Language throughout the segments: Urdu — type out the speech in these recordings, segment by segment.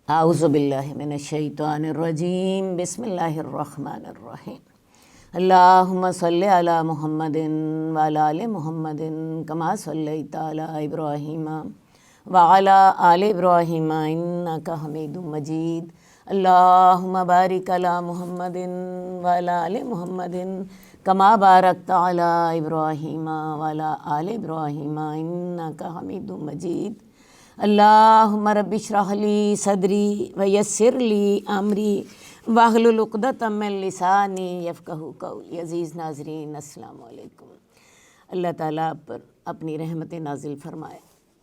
اعوذ باللہ من الشیطان الرجیم بسم اللہ الرحمن الرحیم اللہم صلی علی محمد وعلی آل محمد کما صلیت علی ابراہیم وعلی آل ابراہیم انک حمید مجید اللہم بارک علی محمد وعلی آل محمد کما بارکت علی ابراہیم وعلی آل ابراہیم انک حمید مجید اللہم رب اشرح لی صدری ویسر لی امری واحلل عقدۃ من لسانی یفقہوا قولی۔ عزیز ناظرین السلام علیکم۔ اللہ تعالیٰ آپ پر اپنی رحمت نازل فرمائے۔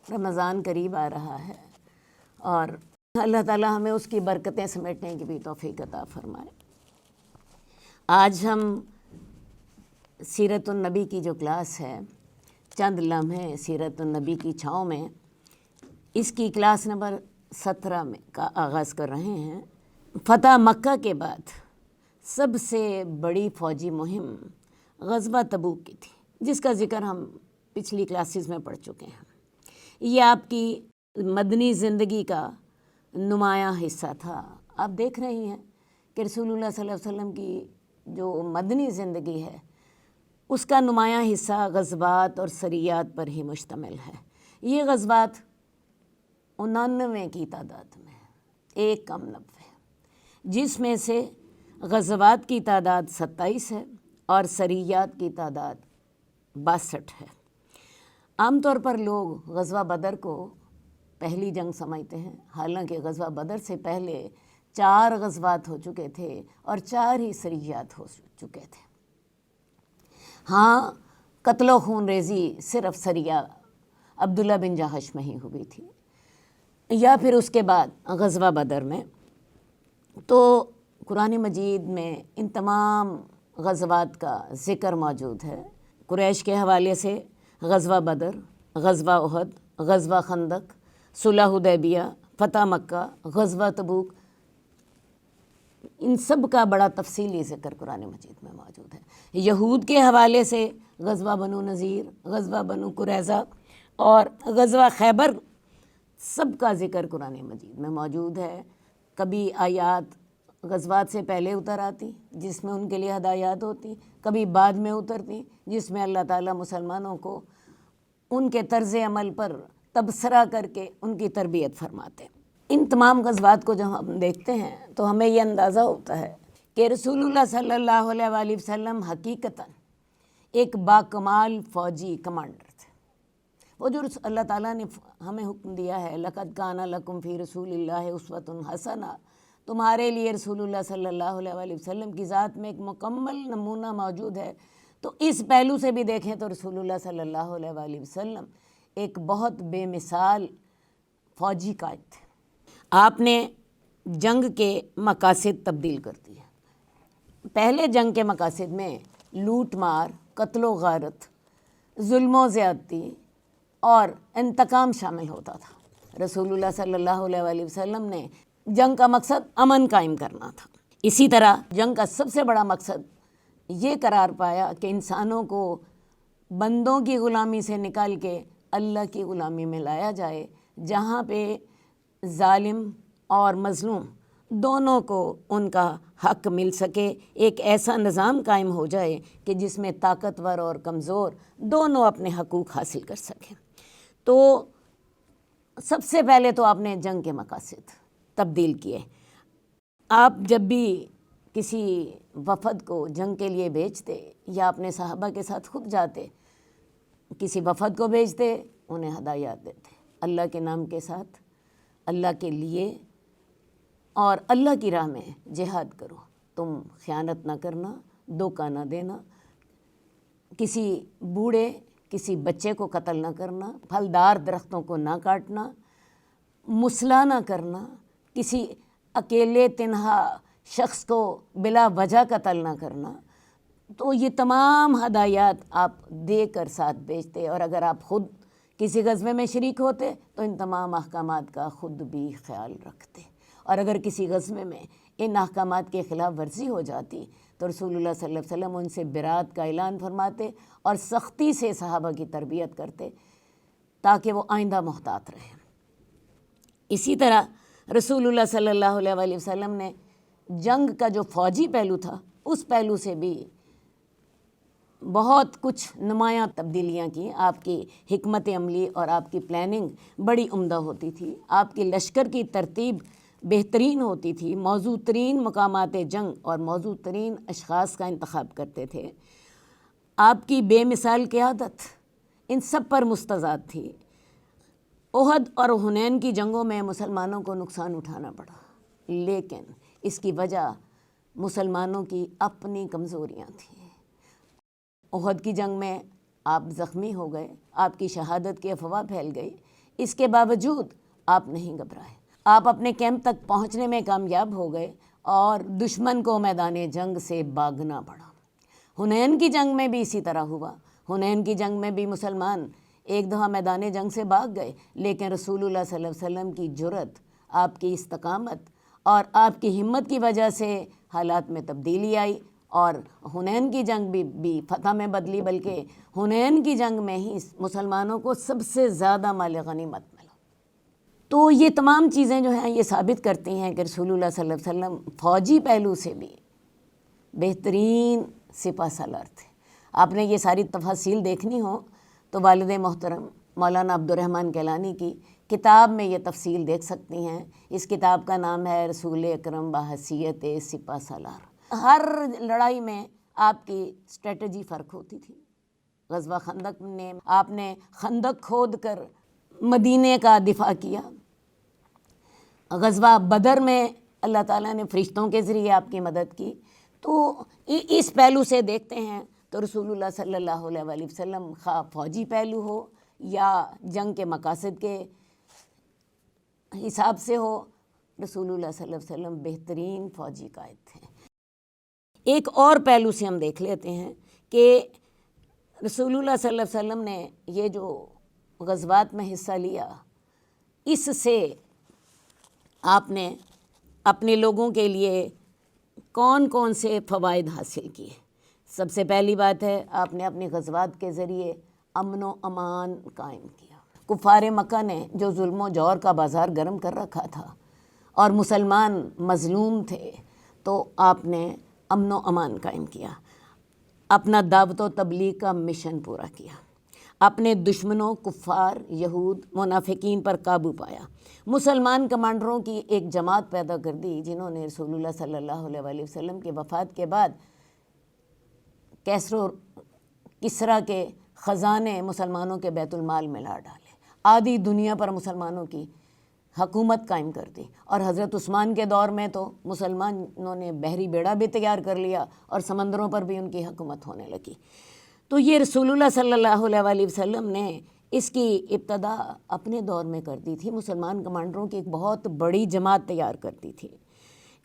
رمضان قریب آ رہا ہے اور اللہ تعالیٰ ہمیں اس کی برکتیں سمیٹنے کی بھی توفیق عطا فرمائے۔ آج ہم سیرت النبی کی جو کلاس ہے، چند لمحے سیرت النبی کی چھاؤں میں، اس کی کلاس نمبر 17 میں کا آغاز کر رہے ہیں۔ فتح مکہ کے بعد سب سے بڑی فوجی مہم غزوہ تبوک کی تھی، جس کا ذکر ہم پچھلی کلاسز میں پڑھ چکے ہیں۔ یہ آپ کی مدنی زندگی کا نمایاں حصہ تھا۔ آپ دیکھ رہی ہیں کہ رسول اللہ صلی اللہ علیہ وسلم کی جو مدنی زندگی ہے، اس کا نمایاں حصہ غزوات اور سریات پر ہی مشتمل ہے۔ یہ غزوات 99 کی تعداد میں ہے، ایک کم 90، جس میں سے غزوات کی تعداد 27 ہے اور سریات کی تعداد 62 ہے۔ عام طور پر لوگ غزوہ بدر کو پہلی جنگ سمجھتے ہیں، حالانکہ غزوہ بدر سے پہلے 4 غزوات ہو چکے تھے اور 4 ہی سریات ہو چکے تھے۔ ہاں، قتل و خون ریزی صرف سریہ عبداللہ بن جہش میں ہی ہوئی تھی، یا پھر اس کے بعد غزوہ بدر میں۔ تو قرآن مجید میں ان تمام غزوات کا ذکر موجود ہے۔ قریش کے حوالے سے غزوہ بدر، غزوہ احد، غزوہ خندق، صلح حدیبیہ، فتح مکہ، غزوہ تبوک، ان سب کا بڑا تفصیلی ذکر قرآن مجید میں موجود ہے۔ یہود کے حوالے سے غزوہ بنو نذیر، غزوہ بنو قریظہ اور غزوہ خیبر، سب کا ذکر قرآن مجید میں موجود ہے۔ کبھی آیات غزوات سے پہلے اتر آتی جس میں ان کے لیے ہدایات ہوتی، کبھی بعد میں اترتی جس میں اللہ تعالیٰ مسلمانوں کو ان کے طرز عمل پر تبصرہ کر کے ان کی تربیت فرماتے۔ ان تمام غزوات کو جب ہم دیکھتے ہیں تو ہمیں یہ اندازہ ہوتا ہے کہ رسول اللہ صلی اللہ علیہ وآلہ وسلم حقیقتاً ایک باکمال فوجی کمانڈر تھے۔ وہ جو اللہ تعالیٰ نے ہمیں حکم دیا ہے، لَقَدْ كَانَ لَكُمْ فِي رَسُولِ اللَّهِ أُسْوَةٌ حَسَنَةٌ، تمہارے لیے رسول اللہ صلی اللہ علیہ وآلہ وسلم کی ذات میں ایک مکمل نمونہ موجود ہے۔ تو اس پہلو سے بھی دیکھیں تو رسول اللہ صلی اللہ علیہ وآلہ وسلم ایک بہت بے مثال فوجی قائد تھے۔ آپ نے جنگ کے مقاصد تبدیل کر دیے۔ پہلے جنگ کے مقاصد میں لوٹ مار، قتل و غارت، ظلم و زیادتی اور انتقام شامل ہوتا تھا۔ رسول اللہ صلی اللہ علیہ وآلہ وسلم نے جنگ کا مقصد امن قائم کرنا تھا۔ اسی طرح جنگ کا سب سے بڑا مقصد یہ قرار پایا کہ انسانوں کو بندوں کی غلامی سے نکال کے اللہ کی غلامی میں لایا جائے، جہاں پہ ظالم اور مظلوم دونوں کو ان کا حق مل سکے، ایک ایسا نظام قائم ہو جائے کہ جس میں طاقتور اور کمزور دونوں اپنے حقوق حاصل کر سکیں۔ تو سب سے پہلے تو آپ نے جنگ کے مقاصد تبدیل کیے۔ آپ جب بھی کسی وفد کو جنگ کے لیے بھیجتے یا اپنے صحابہ کے ساتھ خود جاتے، کسی وفد کو بھیجتے، انہیں ہدایات دیتے اللہ کے نام کے ساتھ، اللہ کے لیے اور اللہ کی راہ میں جہاد کرو، تم خیانت نہ کرنا، دھوکہ نہ دینا، کسی بوڑھے کسی بچے کو قتل نہ کرنا، پھلدار درختوں کو نہ کاٹنا، مسئلہ نہ کرنا، کسی اکیلے تنہا شخص کو بلا وجہ قتل نہ کرنا۔ تو یہ تمام ہدایات آپ دے کر ساتھ بھیجتے، اور اگر آپ خود کسی غزوے میں شریک ہوتے تو ان تمام احکامات کا خود بھی خیال رکھتے، اور اگر کسی غزوے میں ان احکامات کے خلاف ورزی ہو جاتی تو رسول اللہ صلی اللہ علیہ وسلم ان سے برات کا اعلان فرماتے اور سختی سے صحابہ کی تربیت کرتے تاکہ وہ آئندہ محتاط رہیں۔ اسی طرح رسول اللہ صلی اللہ علیہ وسلم نے جنگ کا جو فوجی پہلو تھا اس پہلو سے بھی بہت کچھ نمایاں تبدیلیاں کی. آپ کی حکمت عملی اور آپ کی پلاننگ بڑی عمدہ ہوتی تھی. آپ کی لشکر کی ترتیب بہترین ہوتی تھی. موزوں ترین مقامات جنگ اور موزوں ترین اشخاص کا انتخاب کرتے تھے. آپ کی بے مثال قیادت ان سب پر مستضاد تھی. احد اور حنین کی جنگوں میں مسلمانوں کو نقصان اٹھانا پڑا، لیکن اس کی وجہ مسلمانوں کی اپنی کمزوریاں تھیں. احد کی جنگ میں آپ زخمی ہو گئے، آپ کی شہادت کی افواہ پھیل گئی، اس کے باوجود آپ نہیں گھبرائے. آپ اپنے کیمپ تک پہنچنے میں کامیاب ہو گئے اور دشمن کو میدان جنگ سے بھاگنا پڑا. حنین کی جنگ میں بھی اسی طرح ہوا. حنین کی جنگ میں بھی مسلمان ایک دفعہ میدان جنگ سے بھاگ گئے، لیکن رسول اللہ صلی اللہ علیہ وسلم کی جرأت، آپ کی استقامت اور آپ کی ہمت کی وجہ سے حالات میں تبدیلی آئی اور حنین کی جنگ بھی فتح میں بدلی، بلکہ حنین کی جنگ میں ہی مسلمانوں کو سب سے زیادہ مال غنیمت ملا. تو یہ تمام چیزیں جو ہیں یہ ثابت کرتی ہیں کہ رسول اللہ صلی اللہ علیہ وسلم فوجی پہلو سے بھی بہترین سپہ سالار تھے. آپ نے یہ ساری تفاصیل دیکھنی ہو تو والد محترم مولانا عبد الرحمن کیلانی کی کتاب میں یہ تفصیل دیکھ سکتی ہیں. اس کتاب کا نام ہے رسول اکرم بحیثیت سپہ سالار. ہر لڑائی میں آپ کی اسٹریٹجی فرق ہوتی تھی. غزوہ خندق میں آپ نے خندق کھود کر مدینے کا دفاع کیا. غزوہ بدر میں اللہ تعالیٰ نے فرشتوں کے ذریعے آپ کی مدد کی. تو اس پہلو سے دیکھتے ہیں تو رسول اللہ صلی اللہ علیہ وسلم خواہ فوجی پہلو ہو یا جنگ کے مقاصد کے حساب سے ہو، رسول اللہ صلی اللہ علیہ وسلم بہترین فوجی قائد تھے. ایک اور پہلو سے ہم دیکھ لیتے ہیں کہ رسول اللہ صلی اللہ علیہ وسلم نے یہ جو غزوات میں حصہ لیا، اس سے آپ نے اپنے لوگوں کے لیے کون کون سے فوائد حاصل کیے. سب سے پہلی بات ہے آپ نے اپنی غزوات کے ذریعے امن و امان قائم کیا. کفار مکہ نے جو ظلم و جور کا بازار گرم کر رکھا تھا اور مسلمان مظلوم تھے، تو آپ نے امن و امان قائم کیا. اپنا دعوت و تبلیغ کا مشن پورا کیا. اپنے دشمنوں کفار یہود منافقین پر قابو پایا. مسلمان کمانڈروں کی ایک جماعت پیدا کر دی جنہوں نے رسول اللہ صلی اللہ علیہ وسلم کی وفات کے بعد کیسر و کسریٰ کے خزانے مسلمانوں کے بیت المال میں لا ڈالے. آدھی دنیا پر مسلمانوں کی حکومت قائم کر دی. اور حضرت عثمان کے دور میں تو مسلمانوں نے بحری بیڑا بھی تیار کر لیا اور سمندروں پر بھی ان کی حکومت ہونے لگی. تو یہ رسول اللہ صلی اللہ علیہ وسلم نے اس کی ابتدا اپنے دور میں کر دی تھی. مسلمان کمانڈروں کی ایک بہت بڑی جماعت تیار کرتی تھی.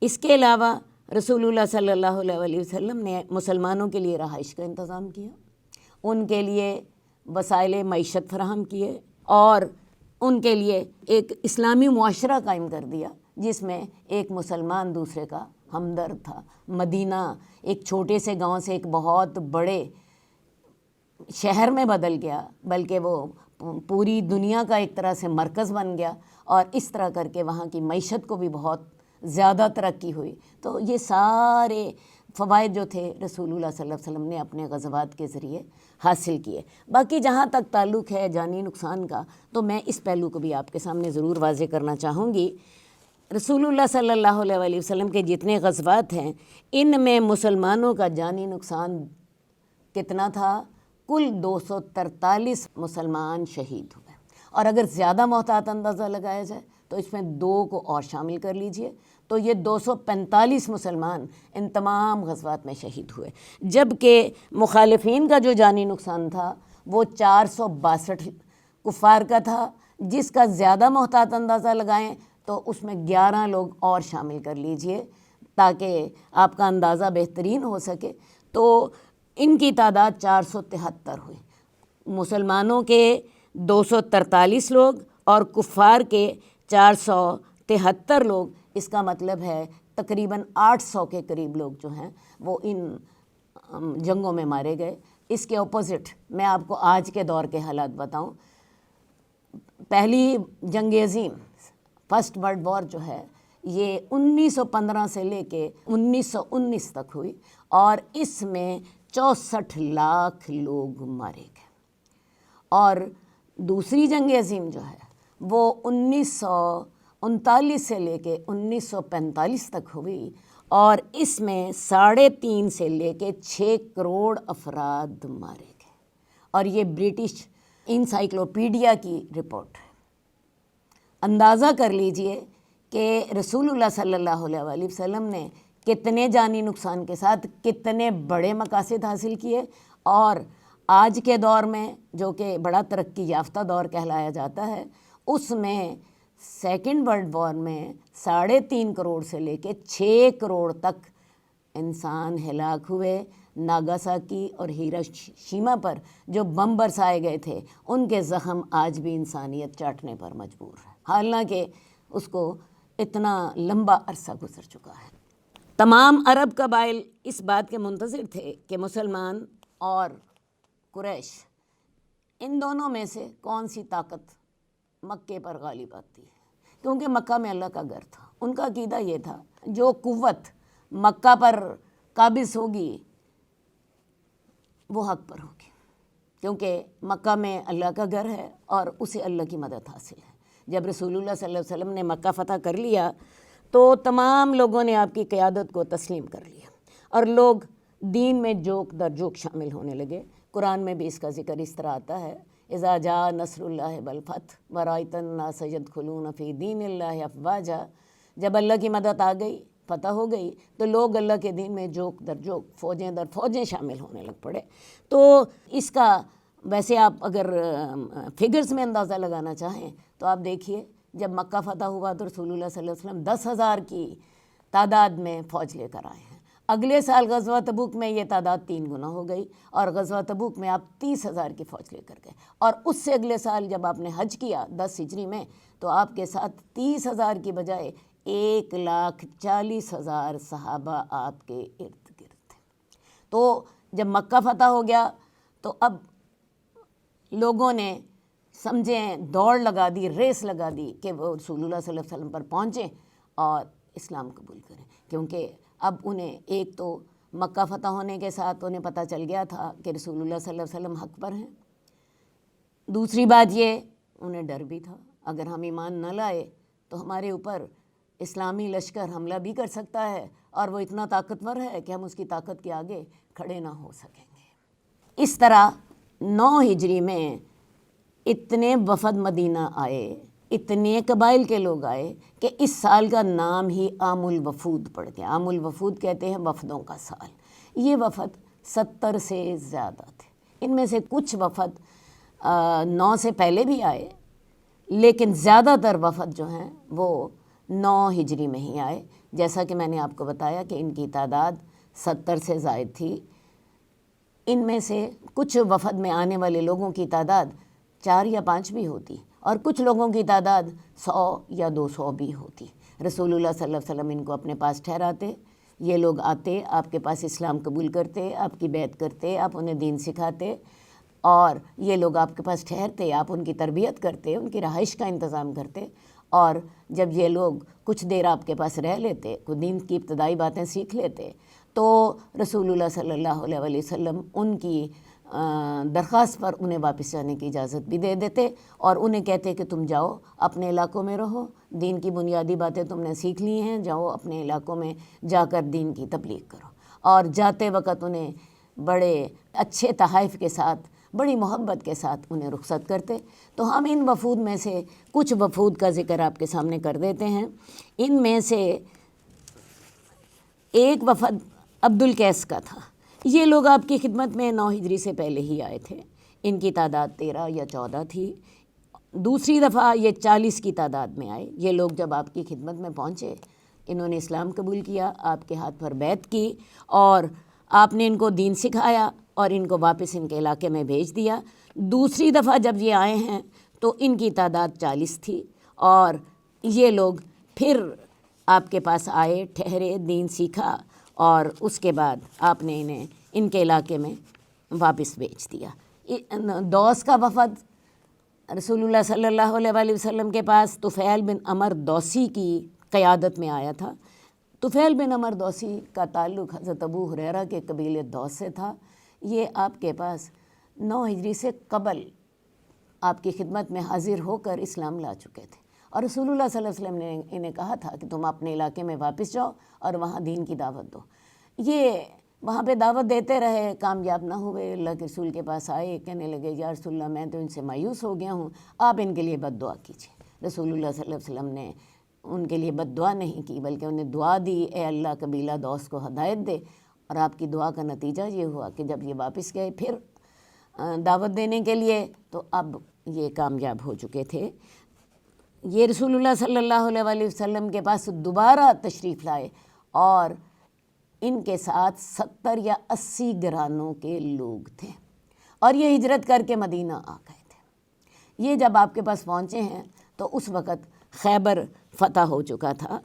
اس کے علاوہ رسول اللہ صلی اللہ علیہ وسلم نے مسلمانوں کے لیے رہائش کا انتظام کیا، ان کے لیے وسائل معیشت فراہم کیے اور ان کے لیے ایک اسلامی معاشرہ قائم کر دیا جس میں ایک مسلمان دوسرے کا ہمدرد تھا. مدینہ ایک چھوٹے سے گاؤں سے ایک بہت بڑے شہر میں بدل گیا، بلکہ وہ پوری دنیا کا ایک طرح سے مرکز بن گیا اور اس طرح کر کے وہاں کی معیشت کو بھی بہت زیادہ ترقی ہوئی. تو یہ سارے فوائد جو تھے رسول اللہ صلی اللہ علیہ وسلم نے اپنے غزوات کے ذریعے حاصل کیے. باقی جہاں تک تعلق ہے جانی نقصان کا، تو میں اس پہلو کو بھی آپ کے سامنے ضرور واضح کرنا چاہوں گی. رسول اللہ صلی اللہ علیہ وسلم کے جتنے غزوات ہیں ان میں مسلمانوں کا جانی نقصان کتنا تھا؟ کل 243 مسلمان شہید ہوئے. اور اگر زیادہ محتاط اندازہ لگایا جائے تو اس میں 2 کو اور شامل کر لیجئے، تو یہ 245 مسلمان ان تمام غزوات میں شہید ہوئے. جبکہ مخالفین کا جو جانی نقصان تھا وہ 462 کفار کا تھا، جس کا زیادہ محتاط اندازہ لگائیں تو اس میں 11 لوگ اور شامل کر لیجئے تاکہ آپ کا اندازہ بہترین ہو سکے. تو ان کی تعداد 473 ہوئی. مسلمانوں کے 243 لوگ اور کفار کے 473 لوگ. اس کا مطلب ہے تقریباً 800 کے قریب لوگ جو ہیں وہ ان جنگوں میں مارے گئے. اس کے اپوزٹ میں آپ کو آج کے دور کے حالات بتاؤں. پہلی جنگ عظیم فرسٹ ورلڈ وار جو ہے یہ 1915 سے لے کے 1919 تک ہوئی، اور اس میں 64 لاکھ لوگ مارے گئے۔ اور دوسری جنگ عظیم جو ہے وہ 1939 سے لے کے 1945 تک ہوئی، اور اس میں 3.5 سے لے کے 6 کروڑ افراد مارے گئے، اور یہ برٹش انسائکلوپیڈیا کی رپورٹ ہے۔ اندازہ کر لیجئے کہ رسول اللہ صلی اللہ علیہ وآلہ وسلم نے کتنے جانی نقصان کے ساتھ کتنے بڑے مقاصد حاصل کیے، اور آج کے دور میں جو کہ بڑا ترقی یافتہ دور کہلایا جاتا ہے، اس میں سیکنڈ ورلڈ وار میں 3.5 کروڑ سے لے کے 6 کروڑ تک انسان ہلاک ہوئے۔ ناگاساکی اور ہیروشیما پر جو بم برسائے گئے تھے، ان کے زخم آج بھی انسانیت چاٹنے پر مجبور ہے، حالانکہ اس کو اتنا لمبا عرصہ گزر چکا ہے۔ تمام عرب قبائل اس بات کے منتظر تھے کہ مسلمان اور قریش، ان دونوں میں سے کون سی طاقت مکے پر غالب آتی ہے، کیونکہ مکہ میں اللہ کا گھر تھا۔ ان کا عقیدہ یہ تھا جو قوت مکہ پر قابض ہوگی وہ حق پر ہوگی، کیونکہ مکہ میں اللہ کا گھر ہے اور اسے اللہ کی مدد حاصل ہے۔ جب رسول اللہ صلی اللہ علیہ وسلم نے مکہ فتح کر لیا تو تمام لوگوں نے آپ کی قیادت کو تسلیم کر لیا، اور لوگ دین میں جوک در جوک شامل ہونے لگے۔ قرآن میں بھی اس کا ذکر اس طرح آتا ہے، اذا جاء نصر اللہ والفتح ورأیت الناس یدخلون فی دین اللہ افواجا، جب اللہ کی مدد آ گئی، فتح ہو گئی، تو لوگ اللہ کے دین میں جوک در جوک، فوجیں در فوجیں شامل ہونے لگ پڑے۔ تو اس کا ویسے آپ اگر فگرز میں اندازہ لگانا چاہیں تو آپ دیکھیے، جب مکہ فتح ہوا تو رسول اللہ صلی اللہ علیہ وسلم 10,000 کی تعداد میں فوج لے کر آئے ہیں۔ اگلے سال غزوہ تبوک میں یہ تعداد 3 گنا ہو گئی، اور غزوہ تبوک میں آپ 30,000 کی فوج لے کر گئے، اور اس سے اگلے سال جب آپ نے حج کیا 10 ہجری میں، تو آپ کے ساتھ 30,000 کی بجائے 1,40,000 صحابہ آپ کے ارد گرد تھے۔ تو جب مکہ فتح ہو گیا تو اب لوگوں نے سمجھیں دوڑ لگا دی، ریس لگا دی کہ وہ رسول اللہ صلی اللہ علیہ وسلم پر پہنچیں اور اسلام قبول کریں، کیونکہ اب انہیں ایک تو مکہ فتح ہونے کے ساتھ انہیں پتہ چل گیا تھا کہ رسول اللہ صلی اللہ علیہ وسلم حق پر ہیں، دوسری بات یہ انہیں ڈر بھی تھا اگر ہم ایمان نہ لائے تو ہمارے اوپر اسلامی لشکر حملہ بھی کر سکتا ہے، اور وہ اتنا طاقتور ہے کہ ہم اس کی طاقت کے آگے کھڑے نہ ہو سکیں گے۔ اس طرح 9 ہجری میں اتنے وفد مدینہ آئے، اتنے قبائل کے لوگ آئے کہ اس سال کا نام ہی عام الوفود پڑ گیا۔ عام الوفود کہتے ہیں وفدوں کا سال۔ یہ وفد 70 سے زیادہ تھے، ان میں سے کچھ وفد 9 سے پہلے بھی آئے، لیکن زیادہ تر وفد جو ہیں وہ 9 ہجری میں ہی آئے، جیسا کہ میں نے آپ کو بتایا کہ ان کی تعداد 70 سے زائد تھی۔ ان میں سے کچھ وفد میں آنے والے لوگوں کی تعداد 4 یا 5 بھی ہوتی، اور کچھ لوگوں کی تعداد 100 یا 200 بھی ہوتی۔ رسول اللہ صلی اللہ علیہ وسلم ان کو اپنے پاس ٹھہراتے، یہ لوگ آتے، آپ کے پاس اسلام قبول کرتے، آپ کی بیعت کرتے، آپ انہیں دین سکھاتے، اور یہ لوگ آپ کے پاس ٹھہرتے، آپ ان کی تربیت کرتے، ان کی رہائش کا انتظام کرتے، اور جب یہ لوگ کچھ دیر آپ کے پاس رہ لیتے، کوئی دین کی ابتدائی باتیں سیکھ لیتے، تو رسول اللہ صلی اللہ علیہ وسلم ان کی درخواست پر انہیں واپس جانے کی اجازت بھی دے دیتے، اور انہیں کہتے کہ تم جاؤ اپنے علاقوں میں رہو، دین کی بنیادی باتیں تم نے سیکھ لی ہیں، جاؤ اپنے علاقوں میں جا کر دین کی تبلیغ کرو۔ اور جاتے وقت انہیں بڑے اچھے تحائف کے ساتھ، بڑی محبت کے ساتھ انہیں رخصت کرتے۔ تو ہم ان وفود میں سے کچھ وفود کا ذکر آپ کے سامنے کر دیتے ہیں۔ ان میں سے ایک وفد عبد القیس کا تھا۔ یہ لوگ آپ کی خدمت میں 9 ہجری سے پہلے ہی آئے تھے، ان کی تعداد 13 یا 14 تھی۔ دوسری دفعہ یہ 40 کی تعداد میں آئے۔ یہ لوگ جب آپ کی خدمت میں پہنچے، انہوں نے اسلام قبول کیا، آپ کے ہاتھ پر بیعت کی، اور آپ نے ان کو دین سکھایا اور ان کو واپس ان کے علاقے میں بھیج دیا۔ دوسری دفعہ جب یہ آئے ہیں تو ان کی تعداد 40 تھی، اور یہ لوگ پھر آپ کے پاس آئے، ٹھہرے، دین سیکھا، اور اس کے بعد آپ نے انہیں ان کے علاقے میں واپس بھیج دیا۔ دوس کا وفد رسول اللہ صلی اللہ علیہ وآلہ وسلم کے پاس طفیل بن عمر دوسی کی قیادت میں آیا تھا۔ طفیل بن عمر دوسی کا تعلق حضرت ابو ہریرہ کے قبیلے دوس سے تھا۔ یہ آپ کے پاس 9 ہجری سے قبل آپ کی خدمت میں حاضر ہو کر اسلام لا چکے تھے، اور رسول اللہ صلی اللہ علیہ وسلم نے انہیں کہا تھا کہ تم اپنے علاقے میں واپس جاؤ اور وہاں دین کی دعوت دو۔ یہ وہاں پہ دعوت دیتے رہے، کامیاب نہ ہوئے۔ اللہ کے رسول کے پاس آئے، کہنے لگے یا رسول اللہ میں تو ان سے مایوس ہو گیا ہوں، آپ ان کے لیے بد دعا کیجیے۔ رسول اللہ صلی اللہ علیہ وسلم نے ان کے لیے بد دعا نہیں کی، بلکہ انہیں دعا دی، اے اللہ قبیلہ دوس کو ہدایت دے۔ اور آپ کی دعا کا نتیجہ یہ ہوا کہ جب یہ واپس گئے پھر دعوت دینے کے لیے، تو اب یہ کامیاب ہو چکے تھے۔ یہ رسول اللہ صلی اللہ علیہ وآلہ وسلم کے پاس دوبارہ تشریف لائے، اور ان کے ساتھ 70 یا 80 گھرانوں کے لوگ تھے، اور یہ ہجرت کر کے مدینہ آ گئے تھے۔ یہ جب آپ کے پاس پہنچے ہیں تو اس وقت خیبر فتح ہو چکا تھا۔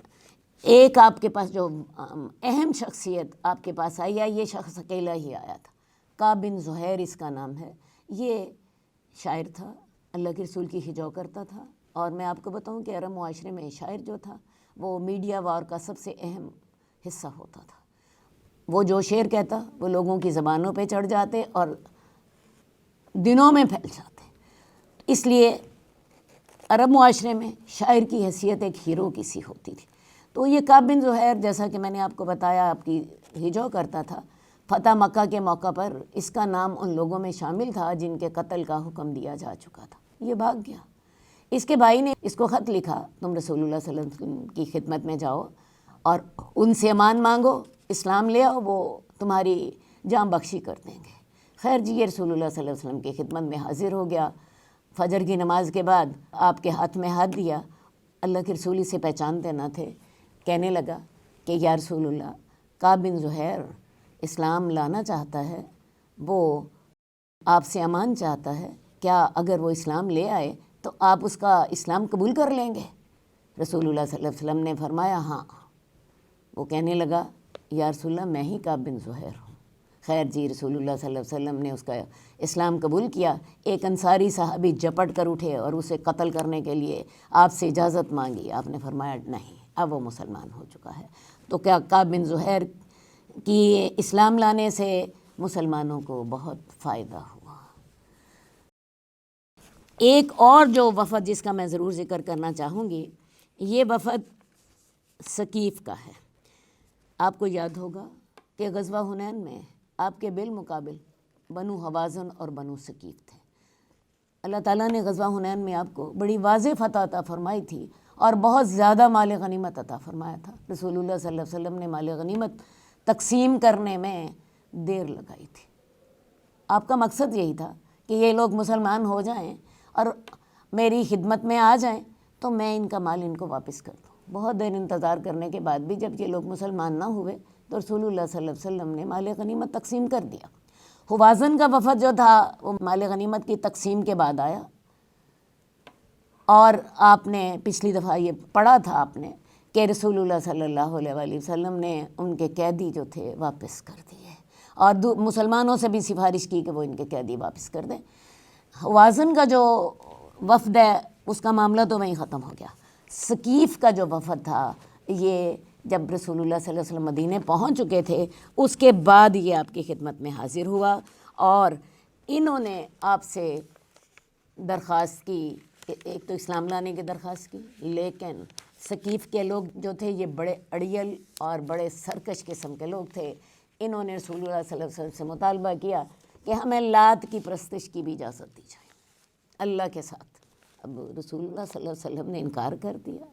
ایک آپ کے پاس جو اہم شخصیت آپ کے پاس آئی ہے، یہ شخص اکیلا ہی آیا تھا، کعب بن زہیر اس کا نام ہے۔ یہ شاعر تھا، اللہ کے رسول کی ہجو کرتا تھا، اور میں آپ کو بتاؤں کہ عرب معاشرے میں شاعر جو تھا وہ میڈیا وار کا سب سے اہم حصہ ہوتا تھا۔ وہ جو شعر کہتا وہ لوگوں کی زبانوں پہ چڑھ جاتے اور دنوں میں پھیل جاتے۔ اس لیے عرب معاشرے میں شاعر کی حیثیت ایک ہیرو کی سی ہوتی تھی۔ تو یہ کعب بن زہیر، جیسا کہ میں نے آپ کو بتایا، آپ کی ہجو کرتا تھا۔ فتح مکہ کے موقع پر اس کا نام ان لوگوں میں شامل تھا جن کے قتل کا حکم دیا جا چکا تھا۔ یہ بھاگ گیا۔ اس کے بھائی نے اس کو خط لکھا، تم رسول اللہ صلی اللہ علیہ وسلم کی خدمت میں جاؤ اور ان سے امان مانگو، اسلام لے آؤ، وہ تمہاری جان بخشی کر دیں گے۔ خیر جی، یہ رسول اللہ صلی اللہ علیہ وسلم کی خدمت میں حاضر ہو گیا۔ فجر کی نماز کے بعد آپ کے ہاتھ میں ہاتھ دیا۔ اللہ کے رسول سے پہچانتے نہ تھے۔ کہنے لگا کہ یا رسول اللہ، کعب بن زہیر اسلام لانا چاہتا ہے، وہ آپ سے امان چاہتا ہے، کیا اگر وہ اسلام لے آئے تو آپ اس کا اسلام قبول کر لیں گے؟ رسول اللہ صلی اللہ علیہ وسلم نے فرمایا ہاں۔ وہ کہنے لگا یا رسول اللہ، میں ہی کعب بن زہیر ہوں۔ خیر جی، رسول اللہ صلی اللہ علیہ وسلم نے اس کا اسلام قبول کیا۔ ایک انصاری صحابی جپٹ کر اٹھے اور اسے قتل کرنے کے لیے آپ سے اجازت مانگی۔ آپ نے فرمایا نہیں، اب وہ مسلمان ہو چکا ہے۔ تو کیا کعب بن زہیر کی اسلام لانے سے مسلمانوں کو بہت فائدہ ہوا۔ ایک اور جو وفد جس کا میں ضرور ذکر کرنا چاہوں گی، یہ وفد ثقیف کا ہے۔ آپ کو یاد ہوگا کہ غزوہ حنین میں آپ کے بالمقابل بنو حوازن اور بنو ثقیف تھے۔ اللہ تعالیٰ نے غزوہ حنین میں آپ کو بڑی واضح فتح عطا فرمائی تھی اور بہت زیادہ مال غنیمت عطا فرمایا تھا۔ رسول اللہ صلی اللہ علیہ وسلم نے مال غنیمت تقسیم کرنے میں دیر لگائی تھی۔ آپ کا مقصد یہی تھا کہ یہ لوگ مسلمان ہو جائیں اور میری خدمت میں آ جائیں تو میں ان کا مال ان کو واپس کر دوں۔ بہت دیر انتظار کرنے کے بعد بھی جب یہ لوگ مسلمان نہ ہوئے تو رسول اللہ صلی اللہ علیہ وسلم نے مال غنیمت تقسیم کر دیا۔ حوازن کا وفد جو تھا وہ مال غنیمت کی تقسیم کے بعد آیا، اور آپ نے پچھلی دفعہ یہ پڑھا تھا آپ نے کہ رسول اللہ صلی اللہ علیہ وآلہ وسلم نے ان کے قیدی جو تھے واپس کر دیے، اور مسلمانوں سے بھی سفارش کی کہ وہ ان کے قیدی واپس کر دیں۔ حوازن کا جو وفد ہے اس کا معاملہ تو وہیں ختم ہو گیا۔ ثقیف کا جو وفد تھا، یہ جب رسول اللہ صلی اللہ علیہ وسلم مدینے پہنچ چکے تھے اس کے بعد یہ آپ کی خدمت میں حاضر ہوا، اور انہوں نے آپ سے درخواست کی، ایک تو اسلام لانے کی درخواست کی، لیکن ثقیف کے لوگ جو تھے یہ بڑے اڑیل اور بڑے سرکش قسم کے لوگ تھے۔ انہوں نے رسول اللہ صلی اللہ علیہ وسلم سے مطالبہ کیا کہ ہمیں لات کی پرستش کی بھی اجازت دی جائے اللہ کے ساتھ۔ اب رسول اللہ صلی اللہ علیہ وسلم نے انکار کر دیا۔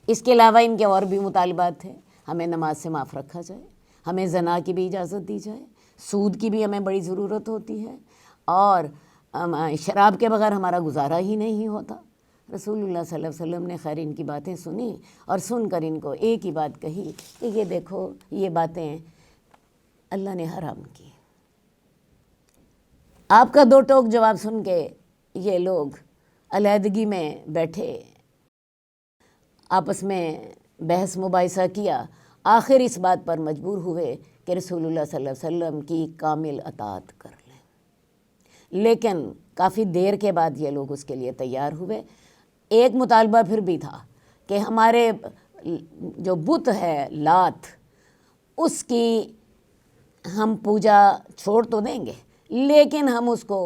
اس کے علاوہ ان کے اور بھی مطالبات تھے، ہمیں نماز سے معاف رکھا جائے، ہمیں زنا کی بھی اجازت دی جائے، سود کی بھی ہمیں بڑی ضرورت ہوتی ہے، اور شراب کے بغیر ہمارا گزارا ہی نہیں ہوتا۔ رسول اللہ صلی اللہ علیہ وسلم نے خیر ان کی باتیں سنی، اور سن کر ان کو ایک ہی بات کہی کہ یہ دیکھو، یہ باتیں اللہ نے حرام کی۔ آپ کا دو ٹوک جواب سن کے یہ لوگ علیحدگی میں بیٹھے، آپس میں بحث مباحثہ کیا، آخر اس بات پر مجبور ہوئے کہ رسول اللہ صلی اللہ علیہ وسلم کی کامل اطاعت کر لیں۔ لیکن کافی دیر کے بعد یہ لوگ اس کے لیے تیار ہوئے۔ ایک مطالبہ پھر بھی تھا کہ ہمارے جو بت ہے لات، اس کی ہم پوجا چھوڑ تو دیں گے لیکن ہم اس کو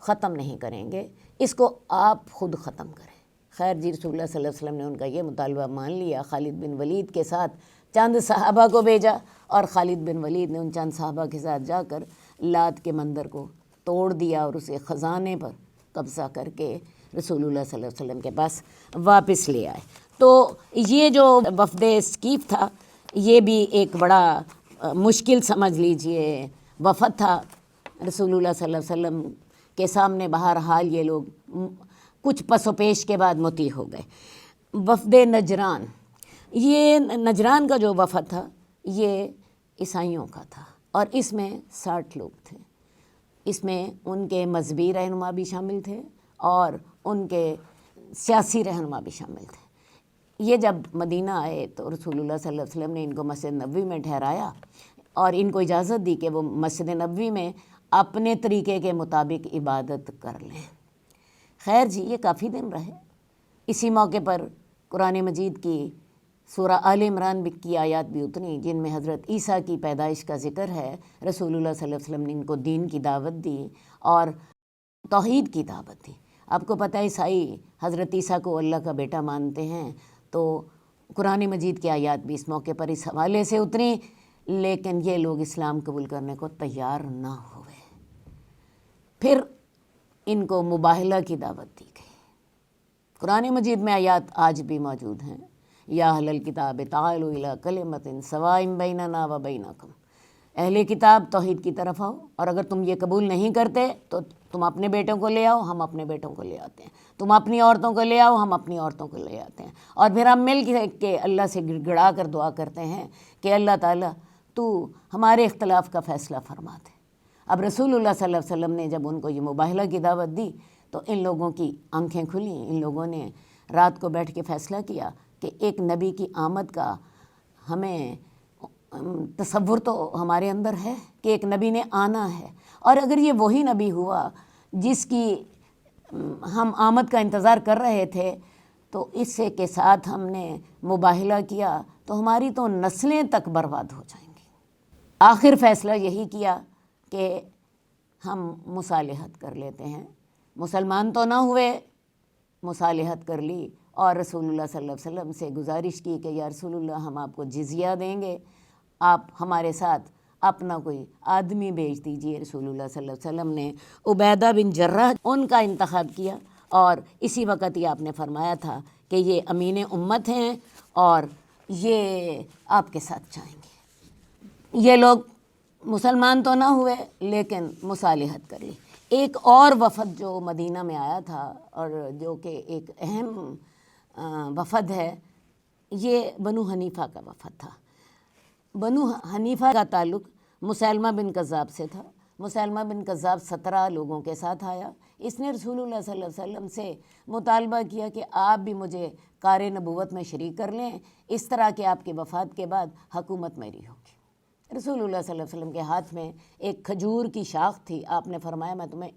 ختم نہیں کریں گے، اس کو آپ خود ختم کریں۔ خیر جی، رسول اللہ صلی اللہ علیہ وسلم نے ان کا یہ مطالبہ مان لیا، خالد بن ولید کے ساتھ چند صحابہ کو بھیجا، اور خالد بن ولید نے ان چند صحابہ کے ساتھ جا کر لات کے مندر کو توڑ دیا اور اسے خزانے پر قبضہ کر کے رسول اللہ صلی اللہ علیہ وسلم کے پاس واپس لے آئے۔ تو یہ جو وفد ثقیف تھا، یہ بھی ایک بڑا مشکل سمجھ لیجئے وفد تھا رسول اللہ صلی اللہ علیہ وسلم کے سامنے۔ بہرحال یہ لوگ کچھ پس و پیش کے بعد مطیع ہو گئے۔ وفد نجران، یہ نجران کا جو وفد تھا یہ عیسائیوں کا تھا، اور اس میں 60 لوگ تھے۔ اس میں ان کے مذہبی رہنما بھی شامل تھے اور ان کے سیاسی رہنما بھی شامل تھے۔ یہ جب مدینہ آئے تو رسول اللہ صلی اللہ علیہ وسلم نے ان کو مسجد نبوی میں ٹھہرایا اور ان کو اجازت دی کہ وہ مسجد نبوی میں اپنے طریقے کے مطابق عبادت کر لیں۔ خیر جی، یہ کافی دن رہے۔ اسی موقع پر قرآن مجید کی سورہ آل عمران کی آیات بھی اتنی جن میں حضرت عیسیٰ کی پیدائش کا ذکر ہے۔ رسول اللہ صلی اللہ علیہ وسلم نے ان کو دین کی دعوت دی اور توحید کی دعوت دی۔ آپ کو پتہ ہے عیسائی حضرت عیسیٰ کو اللہ کا بیٹا مانتے ہیں، تو قرآن مجید کی آیات بھی اس موقع پر اس حوالے سے اتری، لیکن یہ لوگ اسلام قبول کرنے کو تیار نہ ہوئے۔ پھر ان کو مباہلہ کی دعوت دی گئی۔ قرآن مجید میں آیات آج بھی موجود ہیں، یا اہل الکتاب تعالوا الی کلمۃ سواء بیننا و بینکم، اہل کتاب توحید کی طرف آؤ، اور اگر تم یہ قبول نہیں کرتے تو تم اپنے بیٹوں کو لے آؤ، ہم اپنے بیٹوں کو لے آتے ہیں، تم اپنی عورتوں کو لے آؤ، ہم اپنی عورتوں کو لے آتے ہیں، اور پھر ہم مل کے اللہ سے گڑ گڑا کر دعا کرتے ہیں کہ اللہ تعالیٰ تو ہمارے اختلاف کا فیصلہ فرما دے۔ اب رسول اللہ صلی اللہ علیہ وسلم نے جب ان کو یہ مباہلہ کی دعوت دی تو ان لوگوں کی آنکھیں کھلیں۔ ان لوگوں نے رات کو بیٹھ کے فیصلہ کیا کہ ایک نبی کی آمد کا ہمیں تصور تو ہمارے اندر ہے کہ ایک نبی نے آنا ہے، اور اگر یہ وہی نبی ہوا جس کی ہم آمد کا انتظار کر رہے تھے تو اس سے کے ساتھ ہم نے مباہلہ کیا تو ہماری تو نسلیں تک برباد ہو جائیں گی۔ آخر فیصلہ یہی کیا کہ ہم مصالحت کر لیتے ہیں۔ مسلمان تو نہ ہوئے، مصالحت کر لی، اور رسول اللہ صلی اللہ علیہ وسلم سے گزارش کی کہ یا رسول اللہ ہم آپ کو جزیہ دیں گے، آپ ہمارے ساتھ اپنا کوئی آدمی بھیج دیجئے۔ رسول اللہ صلی اللہ علیہ وسلم نے عبیدہ بن جراح ان کا انتخاب کیا، اور اسی وقت یہ آپ نے فرمایا تھا کہ یہ امین امت ہیں اور یہ آپ کے ساتھ جائیں گے۔ یہ لوگ مسلمان تو نہ ہوئے لیکن مصالحت کر لی۔ ایک اور وفد جو مدینہ میں آیا تھا اور جو کہ ایک اہم وفد ہے، یہ بنو حنیفہ کا وفد تھا۔ بنو حنیفہ کا تعلق مسیلمہ بن کذاب سے تھا۔ مسیلمہ بن کذاب 17 لوگوں کے ساتھ آیا۔ اس نے رسول اللہ صلی اللہ علیہ وسلم سے مطالبہ کیا کہ آپ بھی مجھے کار نبوت میں شریک کر لیں، اس طرح کہ آپ کے وفات کے بعد حکومت میری ہوگی۔ رسول اللہ صلی اللہ علیہ وسلم کے ہاتھ میں ایک کھجور کی شاخ تھی۔ آپ نے فرمایا میں تمہیں